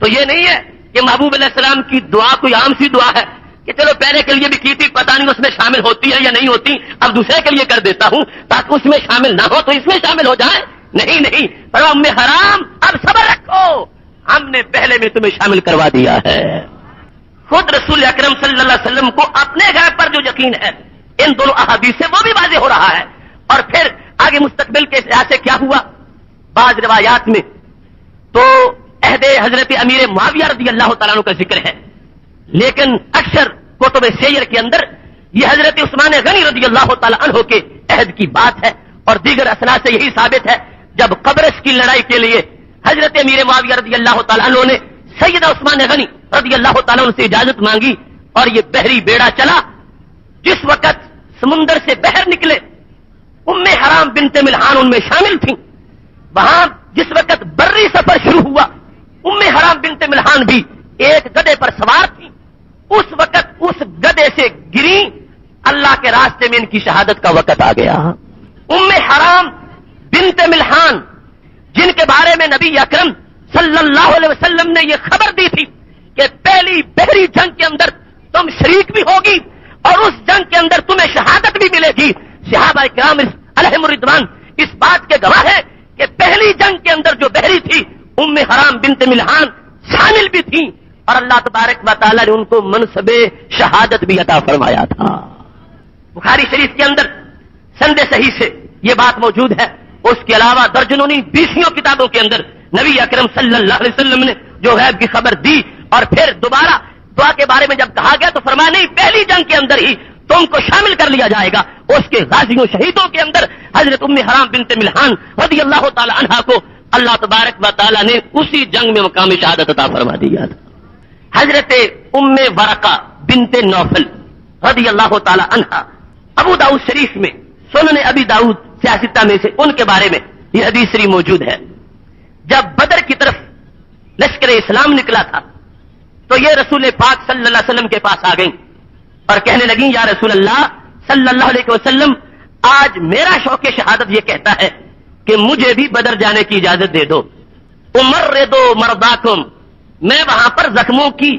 تو یہ نہیں ہے کہ محبوب علیہ السلام کی دعا کوئی عام سی دعا ہے کہ چلو پہلے کے لیے بھی کی تھی پتہ نہیں اس میں شامل ہوتی ہے یا نہیں ہوتی، اب دوسرے کے لیے کر دیتا ہوں تاکہ اس میں شامل نہ ہو تو اس میں شامل ہو جائے. نہیں پر ام حرام اب صبر رکھو، ہم نے پہلے میں تمہیں شامل کروا دیا ہے. خود رسول اکرم صلی اللہ علیہ وسلم کو اپنے گھر پر جو یقین ہے ان دونوں احادیث سے وہ بھی واضح ہو رہا ہے. اور پھر آگے مستقبل کے لحاظ سے کیا ہوا، بعض روایات میں تو عہد حضرت امیر معاویہ رضی اللہ تعالیٰ عنہ کا ذکر ہے، لیکن اکثر کتب سیر کے اندر یہ حضرت عثمان غنی رضی اللہ تعالیٰ عنہ کے عہد کی بات ہے. اور دیگر اسناد سے یہی ثابت ہے جب قبرص کی لڑائی کے لیے حضرت امیر معاویہ رضی اللہ تعالیٰ عنہ نے سیدہ عثمان غنی رضی اللہ تعالیٰ عنہ سے اجازت مانگی اور یہ بحری بیڑا چلا. جس وقت سمندر سے بحر نکلے ام حرام بنت ملحان ان میں شامل تھیں. وہاں جس وقت بری سفر شروع ہوا ام حرام بنت ملحان بھی ایک گدھے پر سوار تھی. اس وقت اس گدھے سے گری، اللہ کے راستے میں ان کی شہادت کا وقت آ گیا. ام حرام بنت ملحان جن کے بارے میں نبی اکرم صلی اللہ علیہ وسلم نے یہ خبر دی تھی کہ پہلی بحری جنگ کے اندر تم شریک بھی ہوگی اور اس جنگ کے اندر تمہیں شہادت بھی ملے گی. صحابہ کرام علیہم الرضوان اس بات کے گواہ ہے کہ پہلی جنگ کے اندر جو بحری تھی ام حرام بنت ملحان شامل بھی تھی اور اللہ تبارک و تعالیٰ نے ان کو منصب شہادت بھی عطا فرمایا تھا. بخاری شریف کے اندر سند صحیح سے یہ بات موجود ہے. اس کے علاوہ درجنوں بیسوں کتابوں کے اندر نبی اکرم صلی اللہ علیہ وسلم نے جو غیب کی خبر دی اور پھر دوبارہ دعا کے بارے میں جب کہا گیا تو فرمایا نہیں پہلی جنگ کے اندر ہی تم کو شامل کر لیا جائے گا. اس کے غازیوں شہیدوں کے اندر حضرت ام حرام بنت ملحان رضی اللہ تعالی عنہا کو اللہ تبارک و تعالی نے اسی جنگ میں مقام شہادت عطا فرما دیا تھا. حضرت ام ورقہ بنت نوفل رضی اللہ تعالی عنہا ابو داؤد شریف میں سنن ابی داؤد سیاستہ میں سے ان کے بارے میں یہ حدیث شریف موجود ہے. جب بدر کی طرف لشکر اسلام نکلا تھا تو یہ رسول پاک صلی اللہ علیہ وسلم کے پاس آ گئیں اور کہنے لگیں یا رسول اللہ صلی اللہ علیہ وسلم آج میرا شوق شہادت یہ کہتا ہے کہ مجھے بھی بدر جانے کی اجازت دے دو. عمر دو مرداکم، میں وہاں پر زخموں کی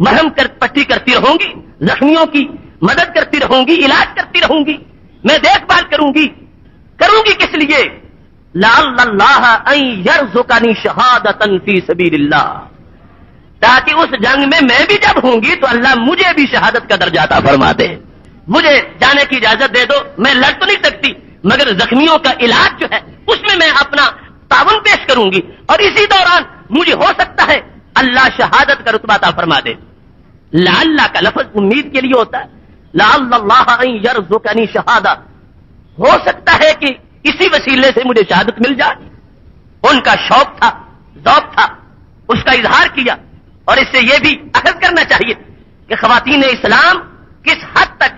مرہم پٹی کرتی رہوں گی، زخمیوں کی مدد کرتی رہوں گی، علاج کرتی رہوں گی، میں دیکھ بھال کروں گی کس لیے لعل اللہ ان یرزقنی شہادۃ فی سبیل اللہ، تاکہ اس جنگ میں بھی جب ہوں گی تو اللہ مجھے بھی شہادت کا درجہ عطا فرما دے. مجھے جانے کی اجازت دے دو، میں لڑ تو نہیں سکتی مگر زخمیوں کا علاج جو ہے اس میں اپنا تعاون پیش کروں گی اور اسی دوران مجھے ہو سکتا ہے اللہ شہادت کا رتبہ عطا فرما دے. لعل کا لفظ امید کے لیے ہوتا ہے. لعل اللہ ان یرزقنی شہادہ، ہو سکتا ہے کہ اسی وسیلے سے مجھے شہادت مل جائے. ان کا شوق تھا، ذوق تھا، اس کا اظہار کیا. اور اس سے یہ بھی اخذ کرنا چاہیے کہ خواتین اسلام کس حد تک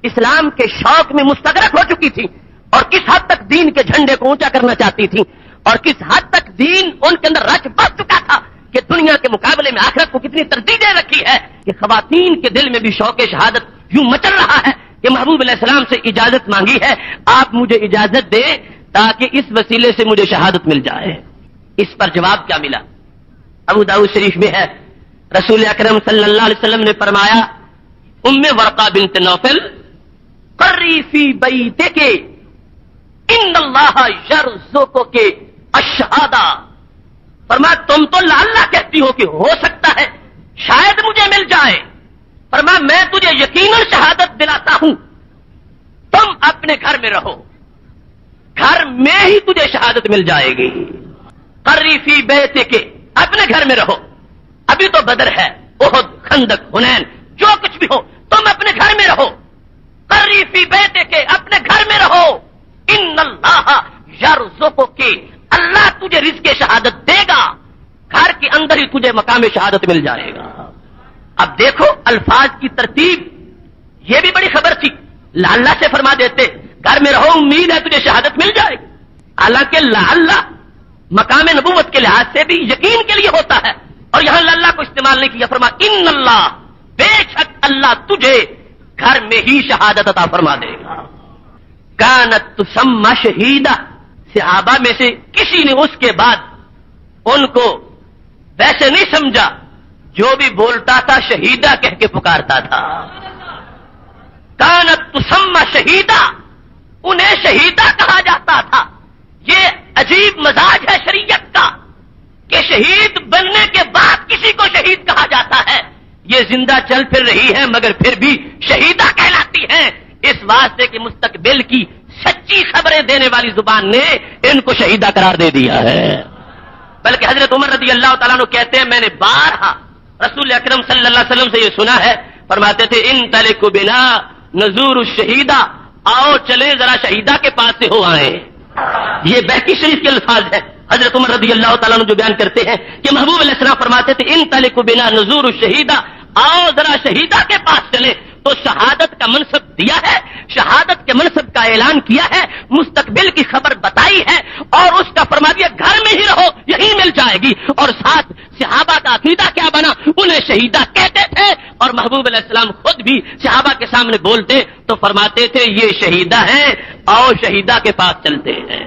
اسلام کے شوق میں مستغرق ہو چکی تھی اور کس حد تک دین کے جھنڈے کو اونچا کرنا چاہتی تھی اور کس حد تک دین ان کے اندر رچ بس چکا تھا کہ دنیا کے مقابلے میں آخرت کو کتنی ترجیح دے رکھی ہے کہ خواتین کے دل میں بھی شوق شہادت یوں مچل رہا ہے کہ محبوب علیہ السلام سے اجازت مانگی ہے، آپ مجھے اجازت دیں تاکہ اس وسیلے سے مجھے شہادت مل جائے. اس پر جواب کیا ملا؟ ابو داؤد شریف میں ہے رسول اکرم صلی اللہ علیہ وسلم نے فرمایا ام ورقہ بنت نوفل قری فی بیتک ان اللہ یرزقک الشہادہ، فرمایا تم تو اللہ کہتی ہو کہ ہو سکتا ہے شاید مجھے مل جائے، فرمایا میں تجھے یقیناً شہادت دلاتا ہوں، تم اپنے گھر میں رہو، گھر میں ہی تجھے شہادت مل جائے گی. قری فی بیتک، اپنے گھر میں رہو. ابھی تو بدر ہے، احد، خندق، حنین، جو کچھ بھی ہو تم اپنے گھر میں رہو، قری فی بیتک، اپنے گھر میں رہو، ان اللہ یرزقک، اللہ تجھے رزق شہادت دے گا، گھر کے اندر ہی تجھے مقام شہادت مل جائے گا۔ اب دیکھو الفاظ کی ترتیب، یہ بھی بڑی خبر تھی، لعلہ سے فرما دیتے گھر میں رہو، امید ہے تجھے شہادت مل جائے گی، حالانکہ لعلہ مقام نبوت کے لحاظ سے بھی یقین کے لیے ہوتا ہے، اور یہاں لعلہ کو استعمال نہیں کیا، فرما ان اللہ، بے شک اللہ تجھے گھر میں ہی شہادت عطا فرما دے گا۔ کانت تسمى شہیدہ، صحابہ میں سے کسی نے اس کے بعد ان کو ویسے نہیں سمجھا، جو بھی بولتا تھا شہیدہ کہہ کے پکارتا تھا۔ کانت تسمى شہیدہ، انہیں شہیدہ کہا جاتا تھا۔ یہ عجیب مزاج ہے شریعت کا کہ شہید بننے کے بعد کسی کو شہید کہا جاتا ہے۔ یہ زندہ چل پھر رہی ہے مگر پھر بھی شہیدہ کہلاتی ہیں، اس واسطے کہ مستقبل کی سچی خبریں دینے والی زبان نے ان کو شہیدہ قرار دے دیا ہے۔ بلکہ حضرت عمر رضی اللہ تعالیٰ عنہ کہتے ہیں میں نے بارہا رسول اکرم صلی اللہ علیہ وسلم سے یہ سنا ہے، فرماتے تھے انطلقوا بنا نزور الشہیدہ، آؤ چلیں ذرا شہیدہ کے پاس سے ہو آئیں۔ یہ بہقی شریف کے الفاظ ہیں، حضرت عمر رضی اللہ تعالیٰ عنہ جو بیان کرتے ہیں کہ محبوب علیہ السلام فرماتے تھے انطلقوا بنا نزور الشہیدہ، آؤ ذرا شہیدہ کے پاس چلیں۔ تو شہادت کا منصب دیا ہے، شہادت کے منصب کا اعلان کیا ہے، مستقبل کی خبر بتائی ہے، اور اس کا فرما دیا گھر میں ہی رہو یہی مل جائے گی۔ اور ساتھ صحابہ کا عقیدہ کیا بنا، انہیں شہیدہ کہتے تھے، اور محبوب علیہ السلام خود بھی صحابہ کے سامنے بولتے تو فرماتے تھے یہ شہیدہ ہیں، آؤ شہیدہ کے پاس چلتے ہیں۔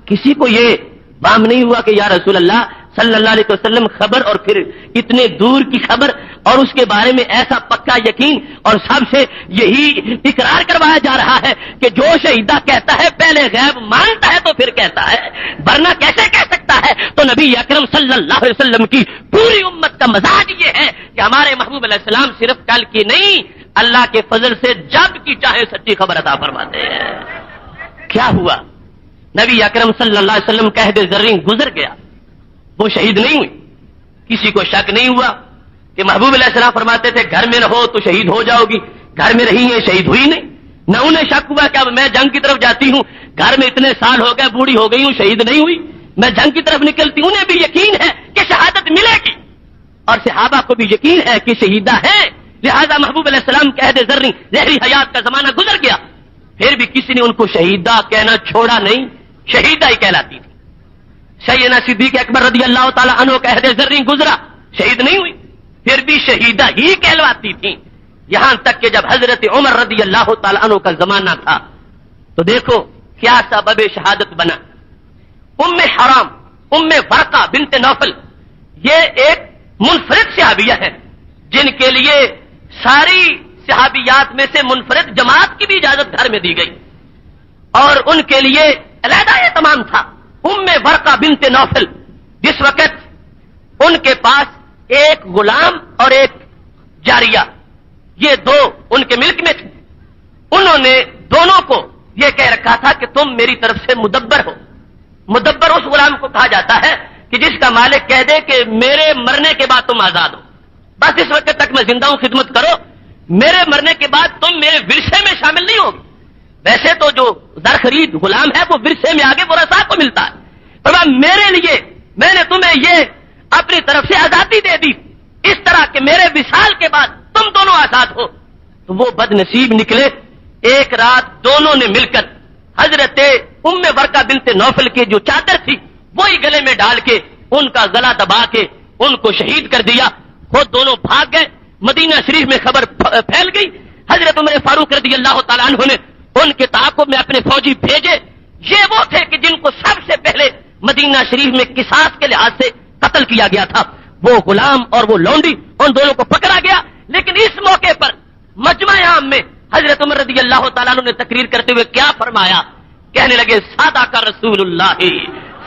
کسی کو یہ وہم نہیں ہوا کہ یا رسول اللہ صلی اللہ علیہ وسلم خبر، اور پھر اتنے دور کی خبر، اور اس کے بارے میں ایسا پکا یقین، اور سب سے یہی اقرار کروایا جا رہا ہے کہ جو شہیدہ کہتا ہے پہلے غیب مانتا ہے تو پھر کہتا ہے، ورنہ کیسے کہہ سکتا ہے؟ تو نبی اکرم صلی اللہ علیہ وسلم کی پوری امت کا مزاج یہ ہے کہ ہمارے محبوب علیہ السلام صرف کل کی نہیں، اللہ کے فضل سے جب کی چاہے سچی خبر عطا فرماتے ہیں۔ کیا ہوا؟ نبی اکرم صلی اللہ علیہ وسلم کا عہد زرین گزر گیا، وہ شہید نہیں ہوئی۔ کسی کو شک نہیں ہوا کہ محبوب علیہ السلام فرماتے تھے گھر میں رہو تو شہید ہو جاؤ گی، گھر میں رہی ہیں شہید ہوئی نہیں۔ نہ انہیں شک ہوا کہ اب میں جنگ کی طرف جاتی ہوں، گھر میں اتنے سال ہو گئے، بوڑھی ہو گئی ہوں، شہید نہیں ہوئی، میں جنگ کی طرف نکلتی ہوں۔ انہیں بھی یقین ہے کہ شہادت ملے گی، اور صحابہ کو بھی یقین ہے کہ شہیدہ ہے، لہذا محبوب علیہ السلام کے عہد زرین زہری حیات کا زمانہ گزر گیا، پھر بھی کسی نے ان کو شہیدہ کہنا چھوڑا نہیں، شہیدہ ہی کہلاتی تھی۔ سیدنا صدیق اکبر رضی اللہ تعالی عنہ کا عہد زرین گزرا، شہید نہیں ہوئی، پھر بھی شہیدہ ہی کہلواتی تھی، یہاں تک کہ جب حضرت عمر رضی اللہ تعالی عنہ کا زمانہ تھا تو دیکھو کیا سبب شہادت بنا۔ ام حرام، ام ورقہ بنت نوفل، یہ ایک منفرد صحابیہ ہے جن کے لیے ساری صحابیات میں سے منفرد جماعت کی بھی اجازت گھر میں دی گئی، اور ان کے لیے علیحدہ اہتمام تھا۔ ام ورقہ بنت نوفل، جس وقت ان کے پاس ایک غلام اور ایک جاریہ، یہ دو ان کے ملک میں تھے، انہوں نے دونوں کو یہ کہہ رکھا تھا کہ تم میری طرف سے مدبر ہو۔ مدبر اس غلام کو کہا جاتا ہے کہ جس کا مالک کہہ دے کہ میرے مرنے کے بعد تم آزاد ہو، بس اس وقت تک میں زندہ ہوں، خدمت کرو، میرے مرنے کے بعد تم میرے ورثے میں شامل نہیں ہوگی۔ ویسے تو جو زر خرید غلام ہے وہ ورثے میں آگے ورثاء کو ملتا ہے، پر میرے لیے میں نے تمہیں یہ اپنی طرف سے آزادی دے دی، اس طرح کہ میرے وصال کے بعد تم دونوں آزاد ہو۔ تو وہ بد نصیب نکلے، ایک رات دونوں نے مل کر حضرت ام ورقہ بنت نوفل کی جو چادر تھی وہی گلے میں ڈال کے ان کا گلا دبا کے ان کو شہید کر دیا، خود دونوں بھاگ گئے۔ مدینہ شریف میں خبر پھیل گئی، حضرت عمر فاروق رضی اللہ تعالیٰ عنہ نے ان کے تعاقب میں اپنے فوجی بھیجے، یہ وہ تھے کہ جن کو سب سے پہلے مدینہ شریف میں قصاص کے لحاظ سے قتل کیا گیا تھا، وہ غلام اور وہ لونڈی، ان دونوں کو پکڑا گیا۔ لیکن اس موقع پر مجمع عام میں حضرت عمر رضی اللہ تعالیٰ عنہ نے تقریر کرتے ہوئے کیا فرمایا، کہنے لگے صدق رسول اللہ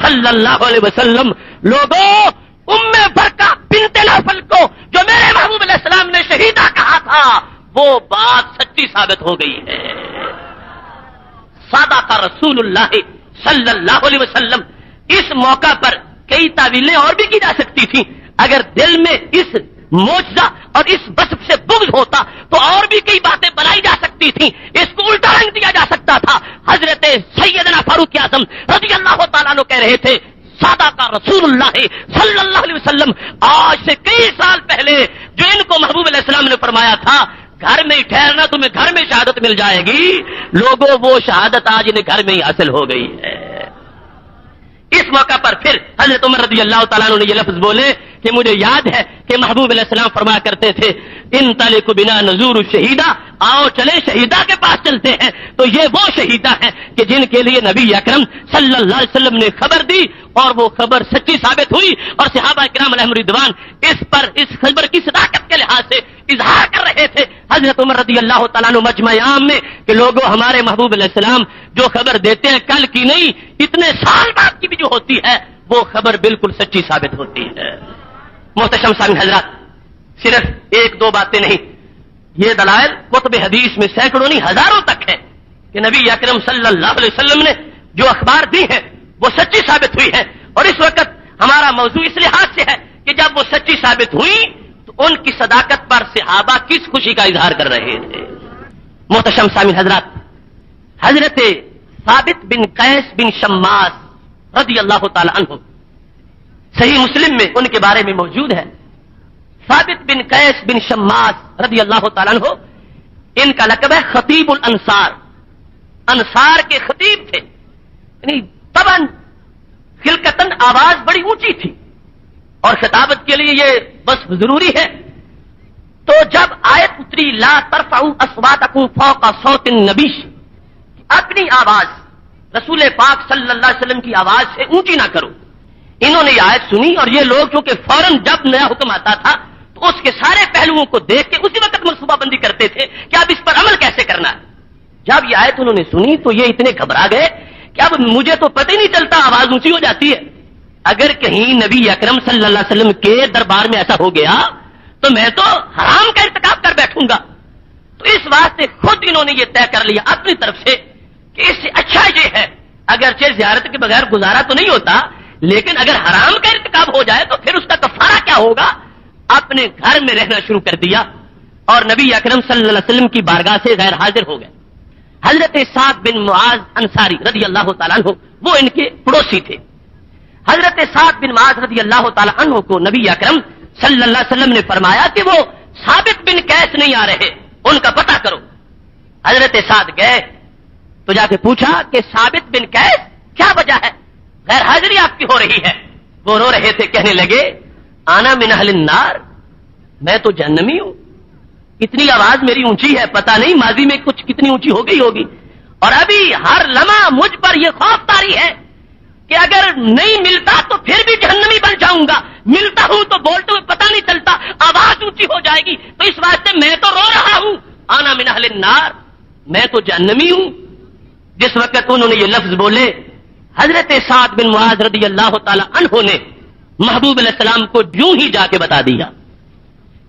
صلی اللہ علیہ وسلم، لوگوں ام ورقہ بنت نوفل کو جو میرے محبوب علیہ السلام نے شہیدہ کہا تھا وہ بات سچی ثابت ہو گئی ہے۔ صدق رسول اللہ صلی اللہ علیہ وسلم۔ اس موقع پر کئی تعویلیں اور بھی کی جا سکتی تھیں، اگر دل میں اس معجزہ اور اس وصف سے بغض ہوتا تو اور بھی کئی باتیں بنائی جا سکتی تھیں، اس کو الٹا رنگ دیا جا سکتا تھا۔ حضرت سیدنا فاروق اعظم رضی اللہ تعالیٰ عنہ کہہ رہے تھے سادہ کا رسول اللہ صلی اللہ علیہ وسلم آج سے کئی سال پہلے جو ان کو محبوب علیہ السلام نے فرمایا تھا گھر میں ہی ٹھہرنا، تمہیں گھر میں شہادت مل جائے گی، لوگوں وہ شہادت آج انہیں گھر میں ہی حاصل ہو گئی ہے۔ اس موقع پر پھر حضرت عمر رضی اللہ تعالیٰ عنہ نے یہ لفظ بولے کہ مجھے یاد ہے کہ محبوب علیہ السلام فرمایا کرتے تھے انطلق بنا نزور الشہیدہ، آؤ چلے شہیدہ کے پاس چلتے ہیں۔ تو یہ وہ شہیدہ ہیں کہ جن کے لیے نبی اکرم صلی اللہ علیہ وسلم نے خبر دی اور وہ خبر سچی ثابت ہوئی، اور صحابہ کرام علیہم رضوان اس خبر کی صداقت کے لحاظ سے اظہار کر رہے تھے۔ حضرت عمر رضی اللہ تعالیٰ عنہ مجمع عام میں کہ لوگوں ہمارے محبوب علیہ السلام جو خبر دیتے ہیں کل کی نہیں اتنے سال بعد کی بھی جو ہوتی ہے وہ خبر بالکل سچی ثابت ہوتی ہے۔ محتشم سامعین حضرات، صرف ایک دو باتیں نہیں، یہ دلائل کتب حدیث میں سینکڑوں نہیں ہزاروں تک ہے کہ نبی اکرم صلی اللہ علیہ وسلم نے جو اخبار دی ہیں وہ سچی ثابت ہوئی ہے۔ اور اس وقت ہمارا موضوع اس لحاظ سے ہے کہ جب وہ سچی ثابت ہوئی تو ان کی صداقت پر صحابہ کس خوشی کا اظہار کر رہے تھے۔ محتشم سامعین حضرات، حضرت ثابت بن قیس بن شماس رضی اللہ تعالی عنہ صحیح مسلم میں ان کے بارے میں موجود ہے۔ ثابت بن قیس بن شماس رضی اللہ تعالیٰ عنہ ان کا لقب ہے خطیب الانصار، انصار کے خطیب تھے، یعنی طبعاً خلقتاً آواز بڑی اونچی تھی اور خطابت کے لیے یہ بس ضروری ہے۔ تو جب آیت اتری لا ترفعوا اصواتکم فوق صوت النبی، اپنی آواز رسول پاک صلی اللہ علیہ وسلم کی آواز سے اونچی نہ کرو، انہوں نے یہ آیت سنی اور یہ لوگ چونکہ فوراً جب نیا حکم آتا تھا تو اس کے سارے پہلوؤں کو دیکھ کے اسی وقت منصوبہ بندی کرتے تھے کہ اب اس پر عمل کیسے کرنا ہے۔ جب یہ آیت انہوں نے سنی تو یہ اتنے گھبرا گئے کہ اب مجھے تو پتہ ہی نہیں چلتا، آواز اونچی ہو جاتی ہے، اگر کہیں نبی اکرم صلی اللہ علیہ وسلم کے دربار میں ایسا ہو گیا تو میں تو حرام کا ارتکاب کر بیٹھوں گا۔ تو اس واسطے خود انہوں نے یہ طے کر لیا اپنی طرف سے کہ اس سے اچھا یہ ہے اگرچہ زیارت کے بغیر گزارا تو نہیں ہوتا، لیکن اگر حرام کا ارتکاب ہو جائے تو پھر اس کا کفارہ کیا ہوگا، اپنے گھر میں رہنا شروع کر دیا اور نبی اکرم صلی اللہ علیہ وسلم کی بارگاہ سے غیر حاضر ہو گئے۔ حضرت سعد بن معاذ انصاری رضی اللہ تعالیٰ عنہ وہ ان کے پڑوسی تھے۔ حضرت سعد بن معاذ رضی اللہ تعالیٰ عنہ کو نبی اکرم صلی اللہ علیہ وسلم نے فرمایا کہ وہ ثابت بن قیس نہیں آ رہے، ان کا پتہ کرو۔ حضرت سعد گئے تو جا کے پوچھا کہ ثابت بن قیس کیا وجہ ہے، غیر حاضری آپ کی ہو رہی ہے؟ وہ رو رہے تھے، کہنے لگے آنا من اہل النار، میں تو جہنمی ہوں، اتنی آواز میری اونچی ہے، پتہ نہیں ماضی میں کچھ کتنی اونچی ہو گئی ہوگی، اور ابھی ہر لمحہ مجھ پر یہ خوف طاری ہے کہ اگر نہیں ملتا تو پھر بھی جہنمی بن جاؤں گا، ملتا ہوں تو بولتے ہوئے پتہ نہیں چلتا، آواز اونچی ہو جائے گی، تو اس واسطے میں تو رو رہا ہوں، آنا من اہل النار، میں تو جہنمی ہوں۔ جس وقت انہوں نے یہ لفظ بولے حضرت سعد بن معاذ رضی اللہ تعالی عنہ نے محبوب علیہ السلام کو یوں ہی جا کے بتا دیا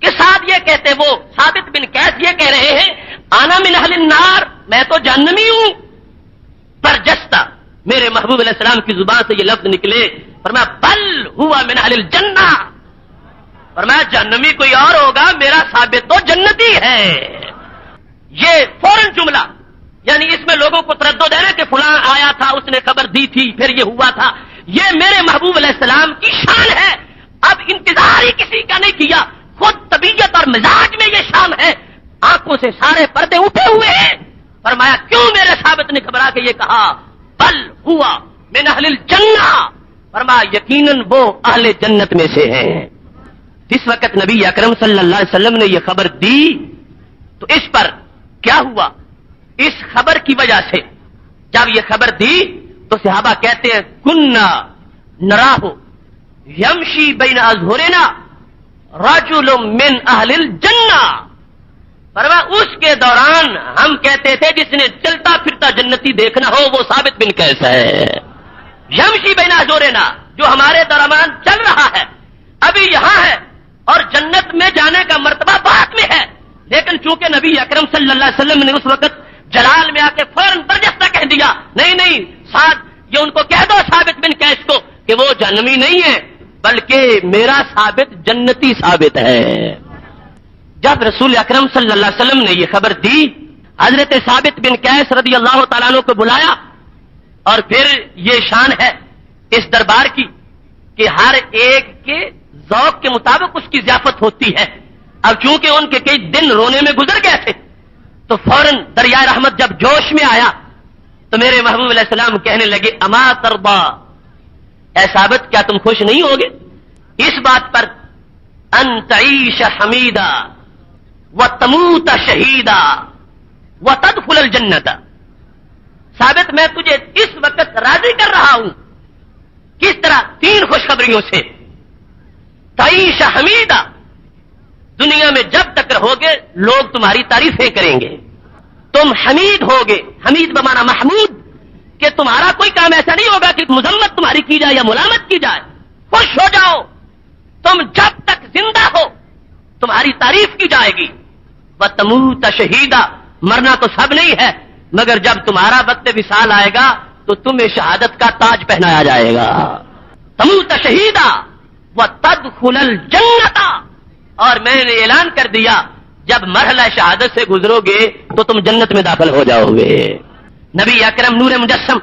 کہ سعد یہ کہتے، وہ ثابت بن قیس یہ کہہ رہے ہیں آنا من اہل النار، میں تو جہنمی ہوں، پر جستا میرے محبوب علیہ السلام کی زبان سے یہ لفظ نکلے، فرمایا بل ہوا من اہل الجنہ، فرمایا جہنمی کوئی اور ہوگا، میرا ثابت تو جنتی ہے۔ یہ فوراً جملہ، یعنی اس میں لوگوں کو تردد ہے نا کہ فلاں آیا تھا، اس نے خبر دی تھی، پھر یہ ہوا تھا، یہ میرے محبوب علیہ السلام کی شان ہے، اب انتظار ہی کسی کا نہیں کیا، خود طبیعت اور مزاج میں یہ شان ہے، آنکھوں سے سارے پردے اٹھے ہوئے ہیں۔ فرمایا کیوں میرے ثابت نے گھبرا کے یہ کہا بل ہوا من اہل الجنہ، فرمایا یقیناً وہ اہل جنت میں سے ہیں۔ جس وقت نبی اکرم صلی اللہ علیہ وسلم نے یہ خبر دی تو اس پر کیا ہوا، اس خبر کی وجہ سے جب یہ خبر دی تو صحابہ کہتے ہیں کننا نراہ یمشی بین اظہرنا رجل من اہل الجنہ، فرمایا اس کے دوران ہم کہتے تھے جس نے چلتا پھرتا جنتی دیکھنا ہو وہ ثابت بن قیس ہے۔ یمشی بین اظہرنا، جو ہمارے درمیان چل رہا ہے، ابھی یہاں ہے اور جنت میں جانے کا مرتبہ بعد میں ہے، لیکن چونکہ نبی اکرم صلی اللہ علیہ وسلم نے اس وقت جلال میں آ کے فوراً برجستہ کہہ دیا نہیں ساتھ یہ ان کو کہہ دو ثابت بن قیس کو کہ وہ جہنمی نہیں ہے بلکہ میرا ثابت جنتی ثابت ہے۔ جب رسول اکرم صلی اللہ علیہ وسلم نے یہ خبر دی، حضرت ثابت بن قیس رضی اللہ تعالیٰ عنہ کو بلایا، اور پھر یہ شان ہے اس دربار کی کہ ہر ایک کے ذوق کے مطابق اس کی ضیافت ہوتی ہے۔ اب چونکہ ان کے کئی دن رونے میں گزر گئے تھے تو فوراً دریائے رحمت جب جوش میں آیا تو میرے محبوب علیہ السلام کہنے لگے اما ترضا، اے ثابت کیا تم خوش نہیں ہوگے اس بات پر ان تعیش حمیدا وتموت شہیدا وتدخل الجنت؟ ثابت میں تجھے اس وقت راضی کر رہا ہوں، کس طرح؟ 3 خوشخبریوں سے۔ تعیش حمیدا، دنیا میں جب تک رہوگے لوگ تمہاری تعریفیں کریں گے، تم حمید ہوگے، حمید بمانا محمود، کہ تمہارا کوئی کام ایسا نہیں ہوگا کہ مذمت تمہاری کی جائے یا ملامت کی جائے، خوش ہو جاؤ، تم جب تک زندہ ہو تمہاری تعریف کی جائے گی۔ وتموت شہیدا، مرنا تو سب نہیں ہے، مگر جب تمہارا وقت وصال آئے گا تو تمہیں شہادت کا تاج پہنایا جائے گا۔ تموت شہیدا وتدخل الجنت، اور میں نے اعلان کر دیا جب مرحلہ شہادت سے گزرو گے تو تم جنت میں داخل ہو جاؤ گے۔ نبی اکرم نور مجسم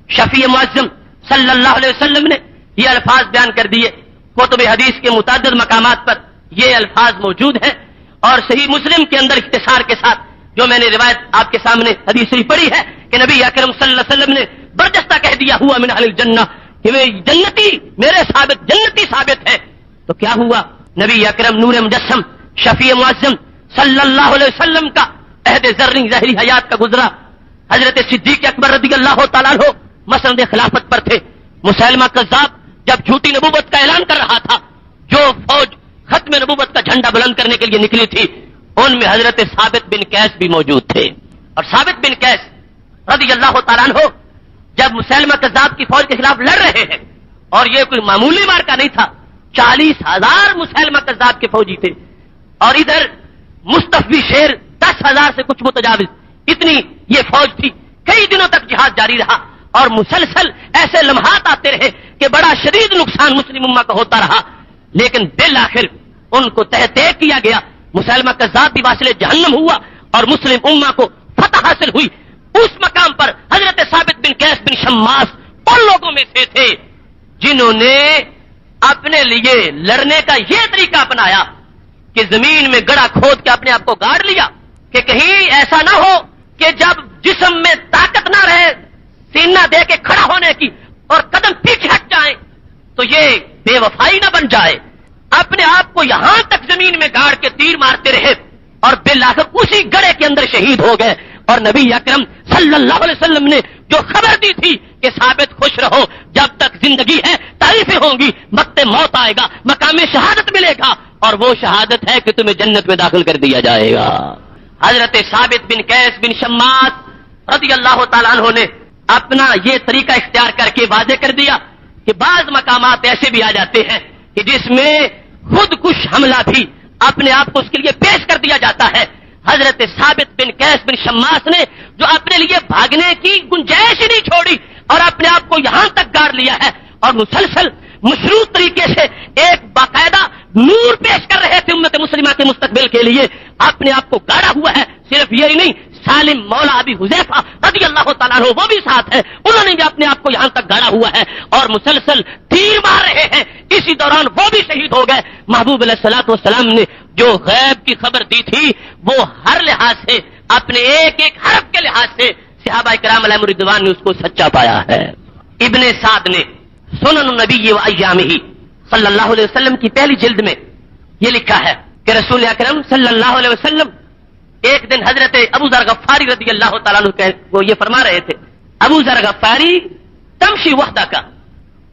شفیع معظم صلی اللہ علیہ وسلم نے یہ الفاظ بیان کر دیے۔ کتب حدیث کے متعدد مقامات پر یہ الفاظ موجود ہیں، اور صحیح مسلم کے اندر اختصار کے ساتھ جو میں نے روایت آپ کے سامنے حدیث سے پڑھی ہے کہ نبی اکرم صلی اللہ علیہ وسلم نے برجستہ کہہ دیا ہوا من اہل الجنہ، کہ وہ جنتی، میرے ثابت جنتی ثابت ہے۔ تو کیا ہوا؟ نبی اکرم نور مجسم شفیع معظم صلی اللہ علیہ وسلم کا عہد زرعی ظاہری حیات کا گزرا، حضرت صدیق اکبر رضی اللہ تعالیٰ عنہ مسند خلافت پر تھے۔ مسیلمہ کذاب جب جھوٹی نبوت کا اعلان کر رہا تھا، جو فوج ختم نبوت کا جھنڈا بلند کرنے کے لیے نکلی تھی ان میں حضرت ثابت بن قیس بھی موجود تھے۔ اور ثابت بن قیس رضی اللہ تعالیٰ عنہ جب مسیلمہ کذاب کی فوج کے خلاف لڑ رہے ہیں، اور یہ کوئی معمولی مارکا نہیں تھا، 40,000 مسیلمہ کذاب کے فوجی تھے، اور ادھر مستفی شیر 10,000 سے کچھ متجاوز، اتنی یہ فوج تھی۔ کئی دنوں تک جہاد جاری رہا، اور مسلسل ایسے لمحات آتے رہے کہ بڑا شدید نقصان مسلم امہ کا ہوتا رہا، لیکن بالآخر ان کو تہہ کیا گیا۔ مسلمہ کذاب بھی واصل جہنم ہوا اور مسلم امہ کو فتح حاصل ہوئی۔ اس مقام پر حضرت ثابت بن قیس بن شماس ان لوگوں میں سے تھے جنہوں نے اپنے لیے لڑنے کا یہ طریقہ اپنایا کہ زمین میں گڑھا کھود کے اپنے آپ کو گاڑ لیا کہ کہیں ایسا نہ ہو کہ جب جسم میں طاقت نہ رہے سینہ دے کے کھڑا ہونے کی اور قدم پیچھے ہٹ جائیں تو یہ بے وفائی نہ بن جائے۔ اپنے آپ کو یہاں تک زمین میں گاڑ کے تیر مارتے رہے اور بالآخر اسی گڑھے کے اندر شہید ہو گئے۔ اور نبی اکرم صلی اللہ علیہ وسلم نے جو خبر دی تھی کہ ثابت خوش رہو، جب تک زندگی ہے تعریفیں ہوں گی، وقت موت آئے گا مقام شہادت ملے گا، اور وہ شہادت ہے کہ تمہیں جنت میں داخل کر دیا جائے گا۔ حضرت ثابت بن قیس بن شماس رضی اللہ تعالیٰ عنہ نے اپنا یہ طریقہ اختیار کر کے واضح کر دیا کہ بعض مقامات ایسے بھی آ جاتے ہیں کہ جس میں خود کش حملہ بھی اپنے آپ کو اس کے لیے پیش کر دیا جاتا ہے۔ حضرت ثابت بن قیس بن شماس نے جو اپنے لیے بھاگنے کی گنجائش ہی نہیں چھوڑی اور اپنے آپ کو یہاں تک گاڑ لیا ہے، اور مسلسل مشروط طریقے سے ایک باقاعدہ نور پیش کر رہے تھے امت مسلمہ کے مستقبل کے لیے، اپنے آپ کو گاڑا ہوا ہے۔ صرف یہی نہیں، سالم مولا ابی حذیفہ رضی اللہ تعالیٰ عنہ وہ بھی ساتھ ہے، انہوں نے بھی اپنے آپ کو یہاں تک گاڑا ہوا ہے اور مسلسل تیر مار رہے ہیں۔ اسی دوران وہ بھی شہید ہو گئے۔ محبوب علیہ الصلوۃ والسلام نے جو غیب کی خبر دی تھی وہ ہر لحاظ سے، اپنے ایک ایک حرف کے لحاظ سے صحابہ کرام علیہم رضوان نے اس کو سچا پایا ہے۔ ابن سعد نے سنن النبی و ایامہ صلی اللہ علیہ وسلم کی پہلی جلد میں یہ لکھا ہے کہ رسول اکرم صلی اللہ علیہ وسلم ایک دن حضرت ابو ذر غفاری رضی اللہ تعالیٰ عنہ کو یہ فرما رہے تھے، ابو ذر غفاری تمشی وحدہ کا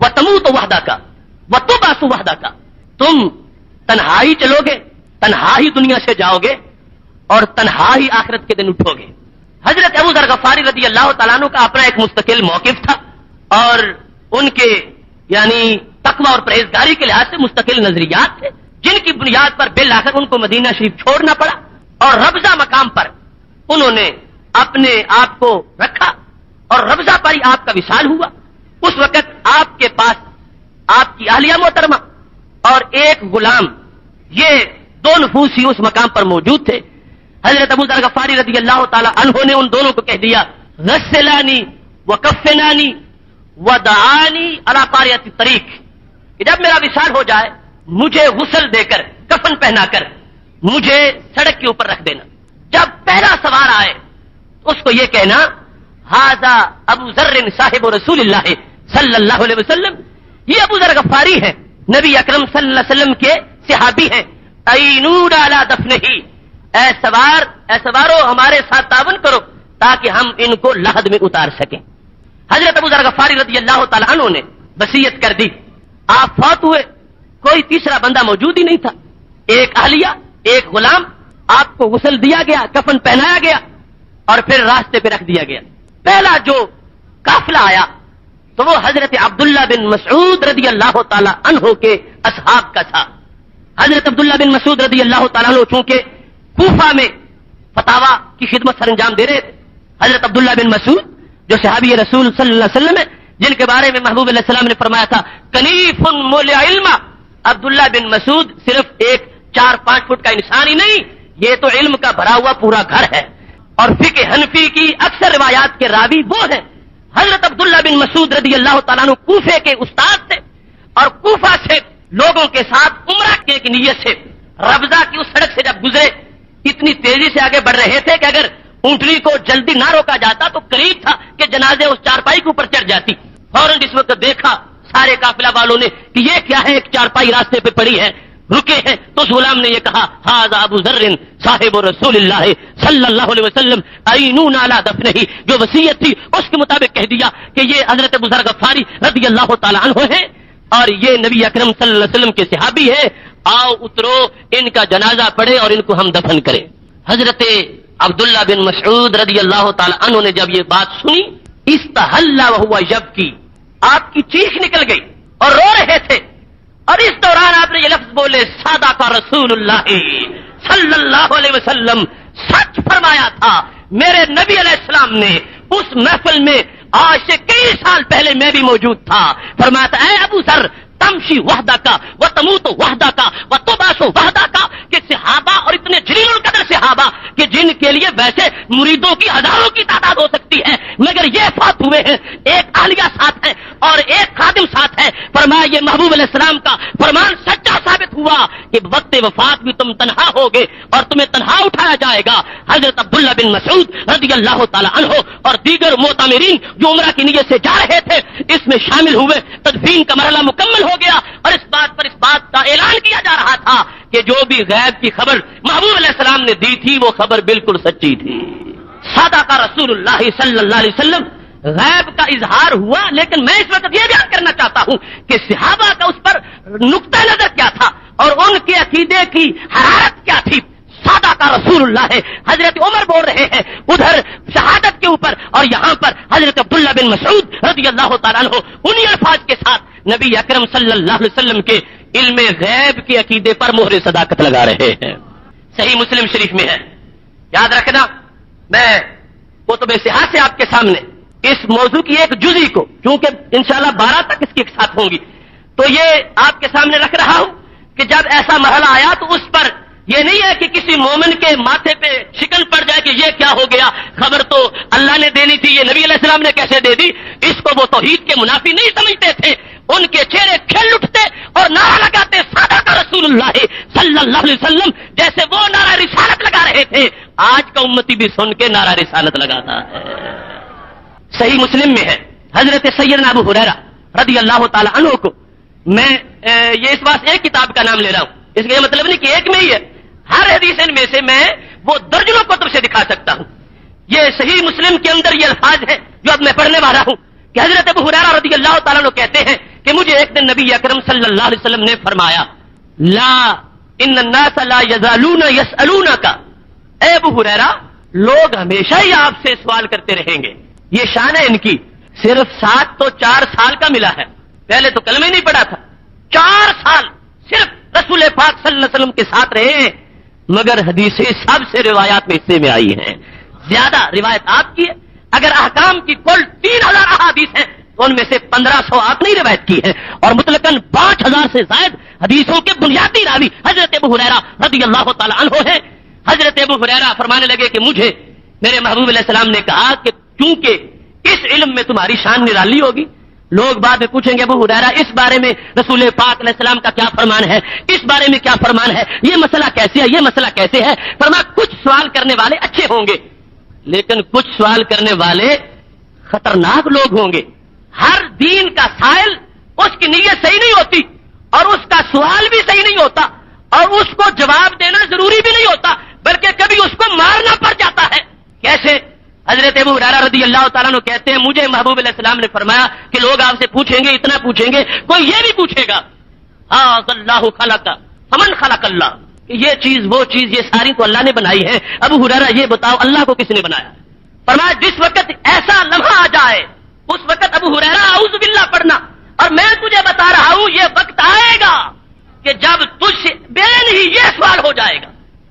و تموت وحدہ کا و تبعث وحدہ کا، تم تنہا ہی چلو گے، تنہا ہی دنیا سے جاؤ گے اور تنہا ہی آخرت کے دن اٹھو گے۔ حضرت ابو ذر غفاری رضی اللہ تعالیٰ عنہ کا اپنا ایک مستقل موقف تھا، اور ان کے یعنی تقوی اور پرہیزگاری کے لحاظ سے مستقل نظریات تھے، جن کی بنیاد پر بالآخر ان کو مدینہ شریف چھوڑنا پڑا، اور ربضہ مقام پر انہوں نے اپنے آپ کو رکھا، اور ربضہ پر ہی آپ کا وصال ہوا۔ اس وقت آپ کے پاس آپ کی اہلیہ محترمہ اور ایک غلام، یہ دو نفوس ہی اس مقام پر موجود تھے. حضرت ابو ذر غفاری رضی اللہ تعالی عنہ نے ان دونوں کو کہہ دیا غسلانی وکفنانی ودعانی علی قاریۃ الطریق، کہ جب میرا وصال ہو جائے مجھے غسل دے کر کفن پہنا کر مجھے سڑک کے اوپر رکھ دینا. جب پہلا سوار آئے اس کو یہ کہنا ھذا ابو ذر صاحب رسول اللہ صلی اللہ علیہ وسلم، یہ ابو ذر غفاری ہے، نبی اکرم صلی اللہ علیہ وسلم کے صحابی ہیں. عینون علی دفنہ، اے سوارو ہمارے ساتھ تعاون کرو تاکہ ہم ان کو لحد میں اتار سکیں. حضرت ابو ذر غفاری رضی اللہ تعالی عنہ نے وصیت کر دی. آپ فوت ہوئے، کوئی تیسرا بندہ موجود ہی نہیں تھا، ایک اہلیہ ایک غلام. آپ کو غسل دیا گیا، کفن پہنایا گیا اور پھر راستے پہ رکھ دیا گیا. پہلا جو قافلہ آیا تو وہ حضرت عبداللہ بن مسعود رضی اللہ تعالی عنہ کے اصحاب کا تھا. حضرت عبداللہ بن مسعود رضی اللہ تعالیٰ عنہ چونکہ کوفہ میں فتاوا کی خدمت سر انجام دے رہے تھے. حضرت عبداللہ بن مسعود جو صحابی رسول صلی اللہ علیہ وسلم ہے، جن کے بارے میں محبوب علیہ السلام نے فرمایا تھا کنیف مولع علم، عبداللہ بن مسعود صرف ایک 4-5 فٹ کا انسان ہی نہیں، یہ تو علم کا بھرا ہوا پورا گھر ہے. اور فقہ حنفی کی اکثر روایات کے راوی وہ ہیں. حضرت عبداللہ بن مسعود رضی اللہ تعالیٰ عنہ کوفے کے استاد تھے اور کوفہ سے لوگوں کے ساتھ عمرہ کی نیت سے ربضہ کی اس سڑک سے جب گزرے اتنی تیزی سے آگے بڑھ رہے تھے کہ اگر اونٹنی کو جلدی نہ روکا جاتا تو قریب تھا کہ جنازے اس چارپائی کے اوپر چڑھ جاتی. فوراً جس وقت دیکھا سارے قافلہ والوں نے کہ یہ کیا ہے، ایک چارپائی راستے پہ پڑی ہے، رکے ہیں. تو اس غلام نے یہ کہا ھذا ابو ذر صاحب رسول اللہ صلی اللہ علیہ وسلم عینون علی دفنہ، جو وصیت تھی اس کے مطابق کہہ دیا کہ یہ حضرت ابو ذر غفاری رضی اللہ تعالی عنہ ہے اور یہ نبی اکرم صلی اللہ علیہ وسلم کے صحابی ہے. آؤ اترو، ان کا جنازہ پڑھے اور ان کو ہم دفن کریں. حضرت عبداللہ بن مسعود رضی اللہ تعالی عنہ نے جب یہ بات سنی استحل وہو یبکی، آپ کی چیخ نکل گئی اور رو رہے تھے. اور اس دوران آپ نے یہ لفظ بولے صادق رسول اللہ صلی اللہ علیہ وسلم، سچ فرمایا تھا میرے نبی علیہ السلام نے اس محفل میں، آج سے کئی سال پہلے میں بھی موجود تھا. فرمایا تھا اے ابو ذر تمشی وحدہ کا و تموت وحدہ کا و تبعث وحدہ کا، کہ صحابہ اور اتنے جلیل القدر صحابہ کہ جن کے لیے ویسے مریدوں کی ہزاروں کی تعداد ہو سکتی ہے مگر یہ فوت ہوئے ہیں، ایک اہلیہ ساتھ ہے اور ایک خادم ساتھ ہے. فرمایا یہ محبوب علیہ السلام کا فرمان سچا ثابت ہوا کہ وقت وفات بھی تم تنہا ہوگے اور تمہیں تنہا اٹھایا جائے گا. حضرت عبداللہ بن مسعود رضی اللہ تعالی عنہ اور دیگر معتمرین جو عمرہ کی نیت سے جا رہے تھے اس میں شامل ہوئے. تدفین کا مرحلہ مکمل ہو گیا اور اس بات کا اعلان کیا جا رہا تھا کہ جو بھی غیب کی خبر محبوب علیہ السلام نے دی تھی وہ خبر بالکل سچی تھی. صادق رسول اللہ صلی اللہ علیہ وسلم، غیب کا اظہار ہوا. لیکن میں اس وقت یہ بیان کرنا چاہتا ہوں کہ صحابہ کا اس پر نقطہ نظر کیا تھا اور ان کے عقیدے کی حرارت کیا تھی. صادق رسول اللہ ہے، حضرت عمر بول رہے ہیں ادھر شہادت کے اوپر اور یہاں پر حضرت عبداللہ بن مسعود رضی اللہ تعالیٰ عنہ انہی الفاظ کے ساتھ نبی اکرم صلی اللہ علیہ وسلم کے علم غیب کے عقیدے پر مہر صداقت لگا رہے ہیں. صحیح مسلم شریف میں ہے. یاد رکھنا میں کتب صحاح سے آپ کے سامنے اس موضوع کی ایک جزئی کو، چونکہ انشاءاللہ 12 تک اس کے ساتھ ہوں گی، تو یہ آپ کے سامنے رکھ رہا ہوں کہ جب ایسا مرحلہ آیا تو اس پر یہ نہیں ہے کہ کسی مومن کے ماتھے پہ شکن پڑ جائے کہ یہ کیا ہو گیا، خبر تو اللہ نے دینی تھی، یہ نبی علیہ السلام نے کیسے دے دی. اس کو وہ توحید کے منافی نہیں سمجھتے تھے. ان کے چہرے کھل اٹھتے اور نعرہ لگاتے صادق رسول اللہ صلی اللہ علیہ وسلم، جیسے وہ نعرہ رسالت لگا رہے تھے. آج کا امتی بھی سن کے نعرہ رسالت لگاتا ہے. صحیح مسلم میں ہے حضرت سیدنا ابو ہریرہ رضی اللہ تعالی عنہ کو میں یہ اس واسطے ایک کتاب کا نام لے رہا ہوں، اس کا یہ مطلب نہیں کہ ایک میں ہی ہے، ہر حدیث ان میں سے میں وہ درجنوں کتب سے دکھا سکتا ہوں. یہ صحیح مسلم کے اندر یہ الفاظ ہے جو اب میں پڑھنے والا ہوں کہ حضرت ابو ہریرہ رضی اللہ تعالیٰ عنہ کہتے ہیں کہ مجھے ایک دن نبی اکرم صلی اللہ علیہ وسلم نے فرمایا لا ان الناس لا یزالون یسألونک، اے ابو ہریرہ لوگ ہمیشہ ہی آپ سے سوال کرتے رہیں گے. یہ شان ہے ان کی. صرف ساتھ تو 4 سال کا ملا ہے، پہلے تو کلمہ ہی نہیں پڑھا تھا. 4 سال صرف رسول پاک صلی اللہ علیہ وسلم کے ساتھ رہے ہیں مگر حدیثیں سب سے روایات میں حصے میں آئی ہیں. زیادہ روایت آپ کی ہے. اگر احکام کی کل 3000 احادیث ہیں تو ان میں سے 1500 آپ نے روایت کی ہے اور مطلقاً 5000 سے زائد حدیثوں کے بنیادی راوی حضرت ابو ہریرہ رضی اللہ تعالی عنہ ہیں. حضرت ابو ہریرہ فرمانے لگے کہ مجھے میرے محبوب علیہ السلام نے کہا کہ چونکہ اس علم میں تمہاری شان نرالی ہوگی. لوگ بعد میں پوچھیں گے ابو ہریرہ اس بارے میں رسول پاک علیہ السلام کا کیا فرمان ہے, اس بارے میں کیا فرمان ہے, یہ مسئلہ کیسے ہے, یہ مسئلہ کیسے ہے. فرمایا کچھ سوال کرنے والے اچھے ہوں گے لیکن کچھ سوال کرنے والے خطرناک لوگ ہوں گے. ہر دین کا سائل اس کی نیت صحیح نہیں ہوتی اور اس کا سوال بھی صحیح نہیں ہوتا اور اس کو جواب دینا ضروری بھی نہیں ہوتا بلکہ کبھی اس کو مارنا پڑ جاتا ہے. کیسے؟ حضرت ابو ہریرہ رضی اللہ تعالیٰ عنہ کہتے ہیں مجھے محبوب علیہ السلام نے فرمایا کہ لوگ آپ سے پوچھیں گے, اتنا پوچھیں گے, کوئی یہ بھی پوچھے گا اللہ خلق فمن خلق اللہ, یہ چیز وہ چیز یہ ساری تو اللہ نے بنائی ہے. ابو ہریرہ یہ بتاؤ اللہ کو کس نے بنایا؟ فرمایا جس وقت ایسا لمحہ آ جائے اس وقت ابو ہریرہ اعوذ باللہ پڑھنا. اور میں تجھے بتا رہا ہوں یہ وقت آئے گا کہ جب تجھ سے بین ہی یہ سوال ہو جائے گا.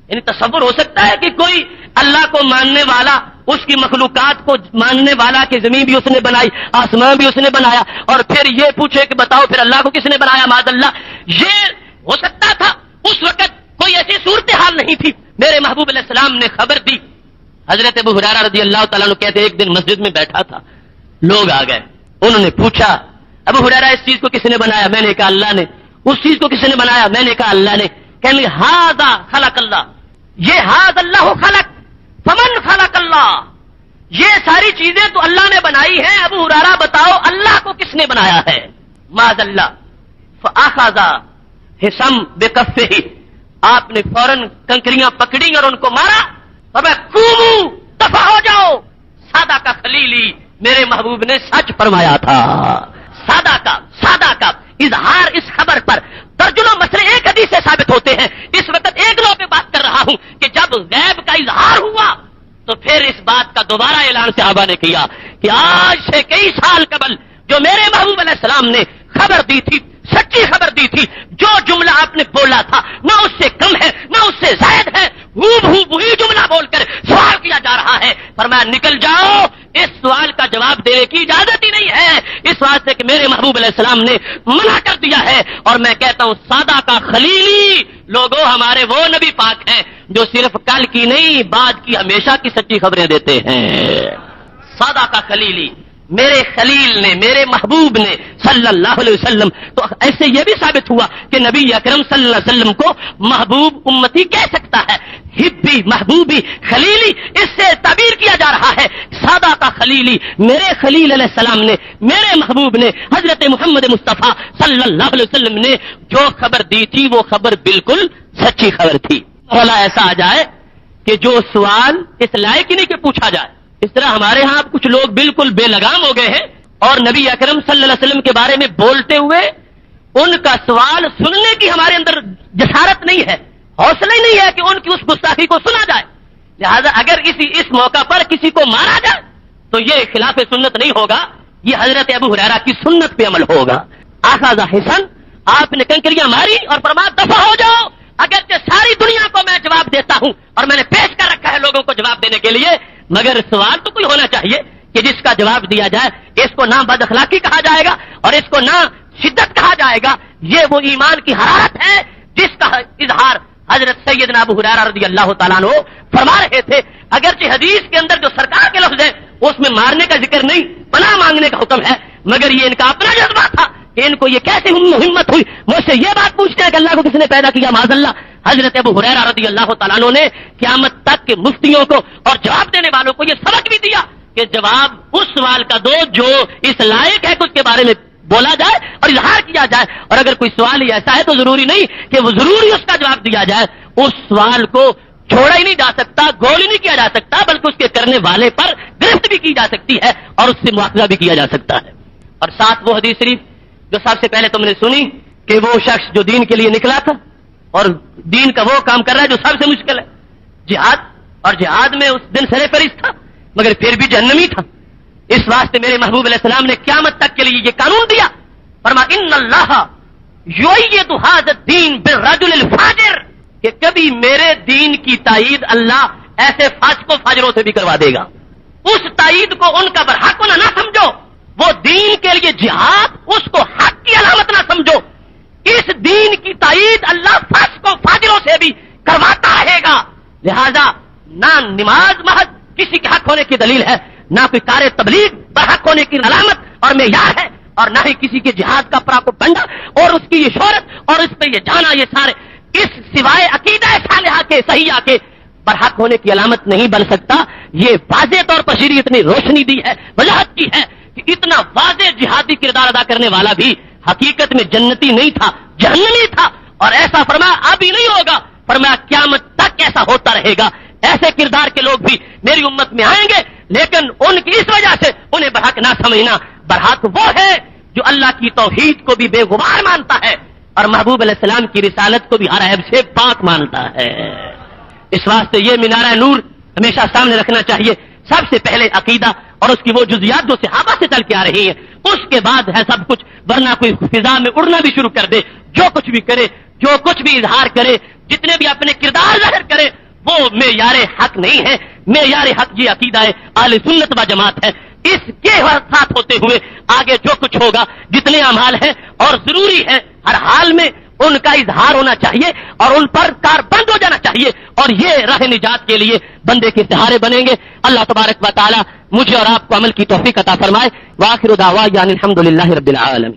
یعنی تصور ہو سکتا ہے کہ کوئی اللہ کو ماننے والا, اس کی مخلوقات کو ماننے والا کہ زمین بھی اس نے بنائی, آسمان بھی اس نے بنایا, اور پھر یہ پوچھے کہ بتاؤ پھر اللہ کو کس نے بنایا؟ معاذ اللہ. یہ ہو سکتا تھا. اس وقت کوئی ایسی صورتحال نہیں تھی. میرے محبوب علیہ السلام نے خبر دی. حضرت ابو ہریرہ رضی اللہ تعالیٰ عنہ کہتے ایک دن مسجد میں بیٹھا تھا, لوگ آ گئے, انہوں نے پوچھا ابو ہریرہ اس چیز کو کس نے بنایا؟ میں نے کہا اللہ نے. اس چیز کو کس نے بنایا؟ میں نے کہا اللہ نے. کہنے لگے ھذا خلق اللہ, یہ ھذا اللہ خلق فمن خلق اللہ, یہ ساری چیزیں تو اللہ نے بنائی ہیں. ابو ہریرہ بتاؤ اللہ کو کس نے بنایا ہے؟ معاذ اللہ. فاخذ حسم بکفہ, آپ نے فوراً کنکریاں پکڑی اور ان کو مارا. قوموا دفع ہو جاؤ. سادہ کا خلیلی میرے محبوب نے سچ فرمایا تھا. سادہ کا اظہار اس خبر پر درجنوں مسئلے ایک حدیث سے ثابت ہوتے ہیں. اس وقت ایک لو پہ بات کر رہا ہوں کہ جب غیب کا اظہار ہوا تو پھر اس بات کا دوبارہ اعلان صحابہ نے کیا کہ آج سے کئی سال قبل جو میرے محبوب علیہ السلام نے خبر دی تھی, سچی خبر دی تھی, جو جملہ آپ نے بولا تھا نہ اس سے کم ہے نہ اس سے زائد ہے, وہی جملہ بول کر سوال کیا جا رہا ہے. فرمایا نکل جاؤ, اس سوال کا جواب دینے کی اجازت ہی نہیں ہے, اس واسطے کہ میرے محبوب علیہ السلام نے منع کر دیا ہے. اور میں کہتا ہوں سادہ کا خلیلی لوگوں ہمارے وہ نبی پاک ہیں جو صرف کل کی نہیں بعد کی ہمیشہ کی سچی خبریں دیتے ہیں. سادہ کا خلیلی میرے خلیل نے, میرے محبوب نے صلی اللہ علیہ وسلم. تو ایسے یہ بھی ثابت ہوا کہ نبی اکرم صلی اللہ علیہ وسلم کو محبوب امتی کہہ سکتا ہے. حبی, محبوبی, خلیلی, اس سے تعبیر کیا جا رہا ہے. سادہ کا خلیلی میرے خلیل علیہ السلام نے, میرے محبوب نے, حضرت محمد مصطفیٰ صلی اللہ علیہ وسلم نے جو خبر دی تھی وہ خبر بالکل سچی خبر تھی. بھلا ایسا آ جائے کہ جو سوال اس لائق ہی نہیں کہ پوچھا جائے. اس طرح ہمارے ہاں کچھ لوگ بالکل بے لگام ہو گئے ہیں اور نبی اکرم صلی اللہ علیہ وسلم کے بارے میں بولتے ہوئے ان کا سوال سننے کی ہمارے اندر جسارت نہیں ہے, حوصلہ ہی نہیں ہے کہ ان کی اس گستاخی کو سنا جائے. لہذا اگر اس موقع پر کسی کو مارا جائے تو یہ خلاف سنت نہیں ہوگا, یہ حضرت ابو ہریرہ کی سنت پہ عمل ہوگا. اخذ حسن, آپ نے کنکریاں ماری اور فرمایا دفع ہو جاؤ. اگرچہ ساری دنیا کو میں جواب دیتا ہوں اور میں نے پیش کر رکھا ہے لوگوں کو جواب دینے کے لیے, مگر سوال تو کوئی ہونا چاہیے کہ جس کا جواب دیا جائے. اس کو نہ بد اخلاقی کہا جائے گا اور اس کو نہ شدت کہا جائے گا. یہ وہ ایمان کی حرارت ہے جس کا اظہار حضرت سیدنا ابو ہریرہ رضی اللہ تعالیٰ عنہ فرما رہے تھے. اگرچہ حدیث کے اندر جو سرکار کے لفظ ہے اس میں مارنے کا ذکر نہیں, پناہ مانگنے کا حکم ہے, مگر یہ ان کا اپنا جذبہ تھا کہ ان کو یہ کیسے ہمت ہوئی مجھ سے یہ بات پوچھتے ہیں کہ اللہ کو کس نے پیدا کیا. معاذ اللہ. حضرت ابو ہریرہ رضی اللہ تعالیٰ عنہ نے قیامت تک کے مفتیوں کو اور جواب دینے والوں کو یہ سبق بھی دیا کہ جواب اس سوال کا دو جو اس لائق ہے کہ اس کے بارے میں بولا جائے اور اظہار کیا جائے. اور اگر کوئی سوال ہی ایسا ہے تو ضروری نہیں کہ وہ ضروری اس کا جواب دیا جائے. اس سوال کو چھوڑا ہی نہیں جا سکتا, گول ہی نہیں کیا جا سکتا, بلکہ اس کے کرنے والے پر گرفت بھی کی جا سکتی ہے اور اس سے مواخذہ بھی کیا جا سکتا ہے. اور ساتھ وہ حدیث شریف جو سب سے پہلے تم نے سنی کہ وہ شخص جو دین کے لیے نکلا تھا اور دین کا وہ کام کر رہا ہے جو سب سے مشکل ہے, جہاد, اور جہاد میں اس دن سرے فریض تھا مگر پھر بھی جہنمی تھا. اس واسطے میرے محبوب علیہ السلام نے قیامت تک کے لیے یہ قانون دیا, فرما ان اللہ یؤید ھذا الدین بالرجل الفاجر, کہ کبھی میرے دین کی تائید اللہ ایسے فاسقوں فاجروں سے بھی کروا دے گا. اس تائید کو ان کا برحق نہ سمجھو, وہ دین کے لیے جہاد اس کو حق کی علامت نہ سمجھو. اس دین کی نماز محض کسی کے حق ہونے کی دلیل ہے، نہ کوئی کار تبلیغ برحق ہونے کی علامت اور معیار ہے، اور نہ ہی کسی کے جہاد کا پراپگنڈا اور اس کی یہ شہرت اور اس پہ یہ جانا، یہ سارے اس سوائے عقیدہ صالحہ کے صحیحہ کے برحق ہونے کی علامت نہیں بن سکتا۔ یہ واضح طور پر شریعت نے روشنی دی ہے، وضاحت کی ہے کہ اتنا واضح جہادی کردار ادا کرنے والا بھی حقیقت میں جنتی نہیں تھا، جہنمی تھا، اور ایسا فرمایا ابھی نہیں ہوگا، فرمایا قیامت تک ایسا ہوتا رہے گا۔ ایسے کردار کے لوگ بھی میری امت میں آئیں گے، لیکن ان کی اس وجہ سے انہیں برحق نہ سمجھنا۔ برحق وہ ہے جو اللہ کی توحید کو بھی بے غبار مانتا ہے اور محبوب علیہ السلام کی رسالت کو بھی ہر عیب سے پاک مانتا ہے۔ اس واسطے یہ مینارہ نور ہمیشہ سامنے رکھنا چاہیے۔ سب سے پہلے عقیدہ اور اس کی وہ جزیات جو صحابہ سے چل کے آ رہی ہیں، اس کے بعد ہے سب کچھ، ورنہ کوئی فضا میں اڑنا بھی شروع کر دے، جو کچھ بھی کرے، جو کچھ بھی اظہار کرے، جتنے بھی اپنے کردار ظاہر کرے، وہ معیار حق نہیں ہے۔ معیار حق یہ عقیدہ ہے، اہل سنت و جماعت ہے۔ اس کے ساتھ ہوتے ہوئے آگے جو کچھ ہوگا، جتنے اعمال ہیں، اور ضروری ہے ہر حال میں ان کا اظہار ہونا چاہیے اور ان پر کار بند ہو جانا چاہیے، اور یہ راہ نجات کے لیے بندے کے سہارے بنیں گے۔ اللہ تبارک و تعالی مجھے اور آپ کو عمل کی توفیق عطا فرمائے۔ وآخر دعوانا الحمدللہ رب العالمین۔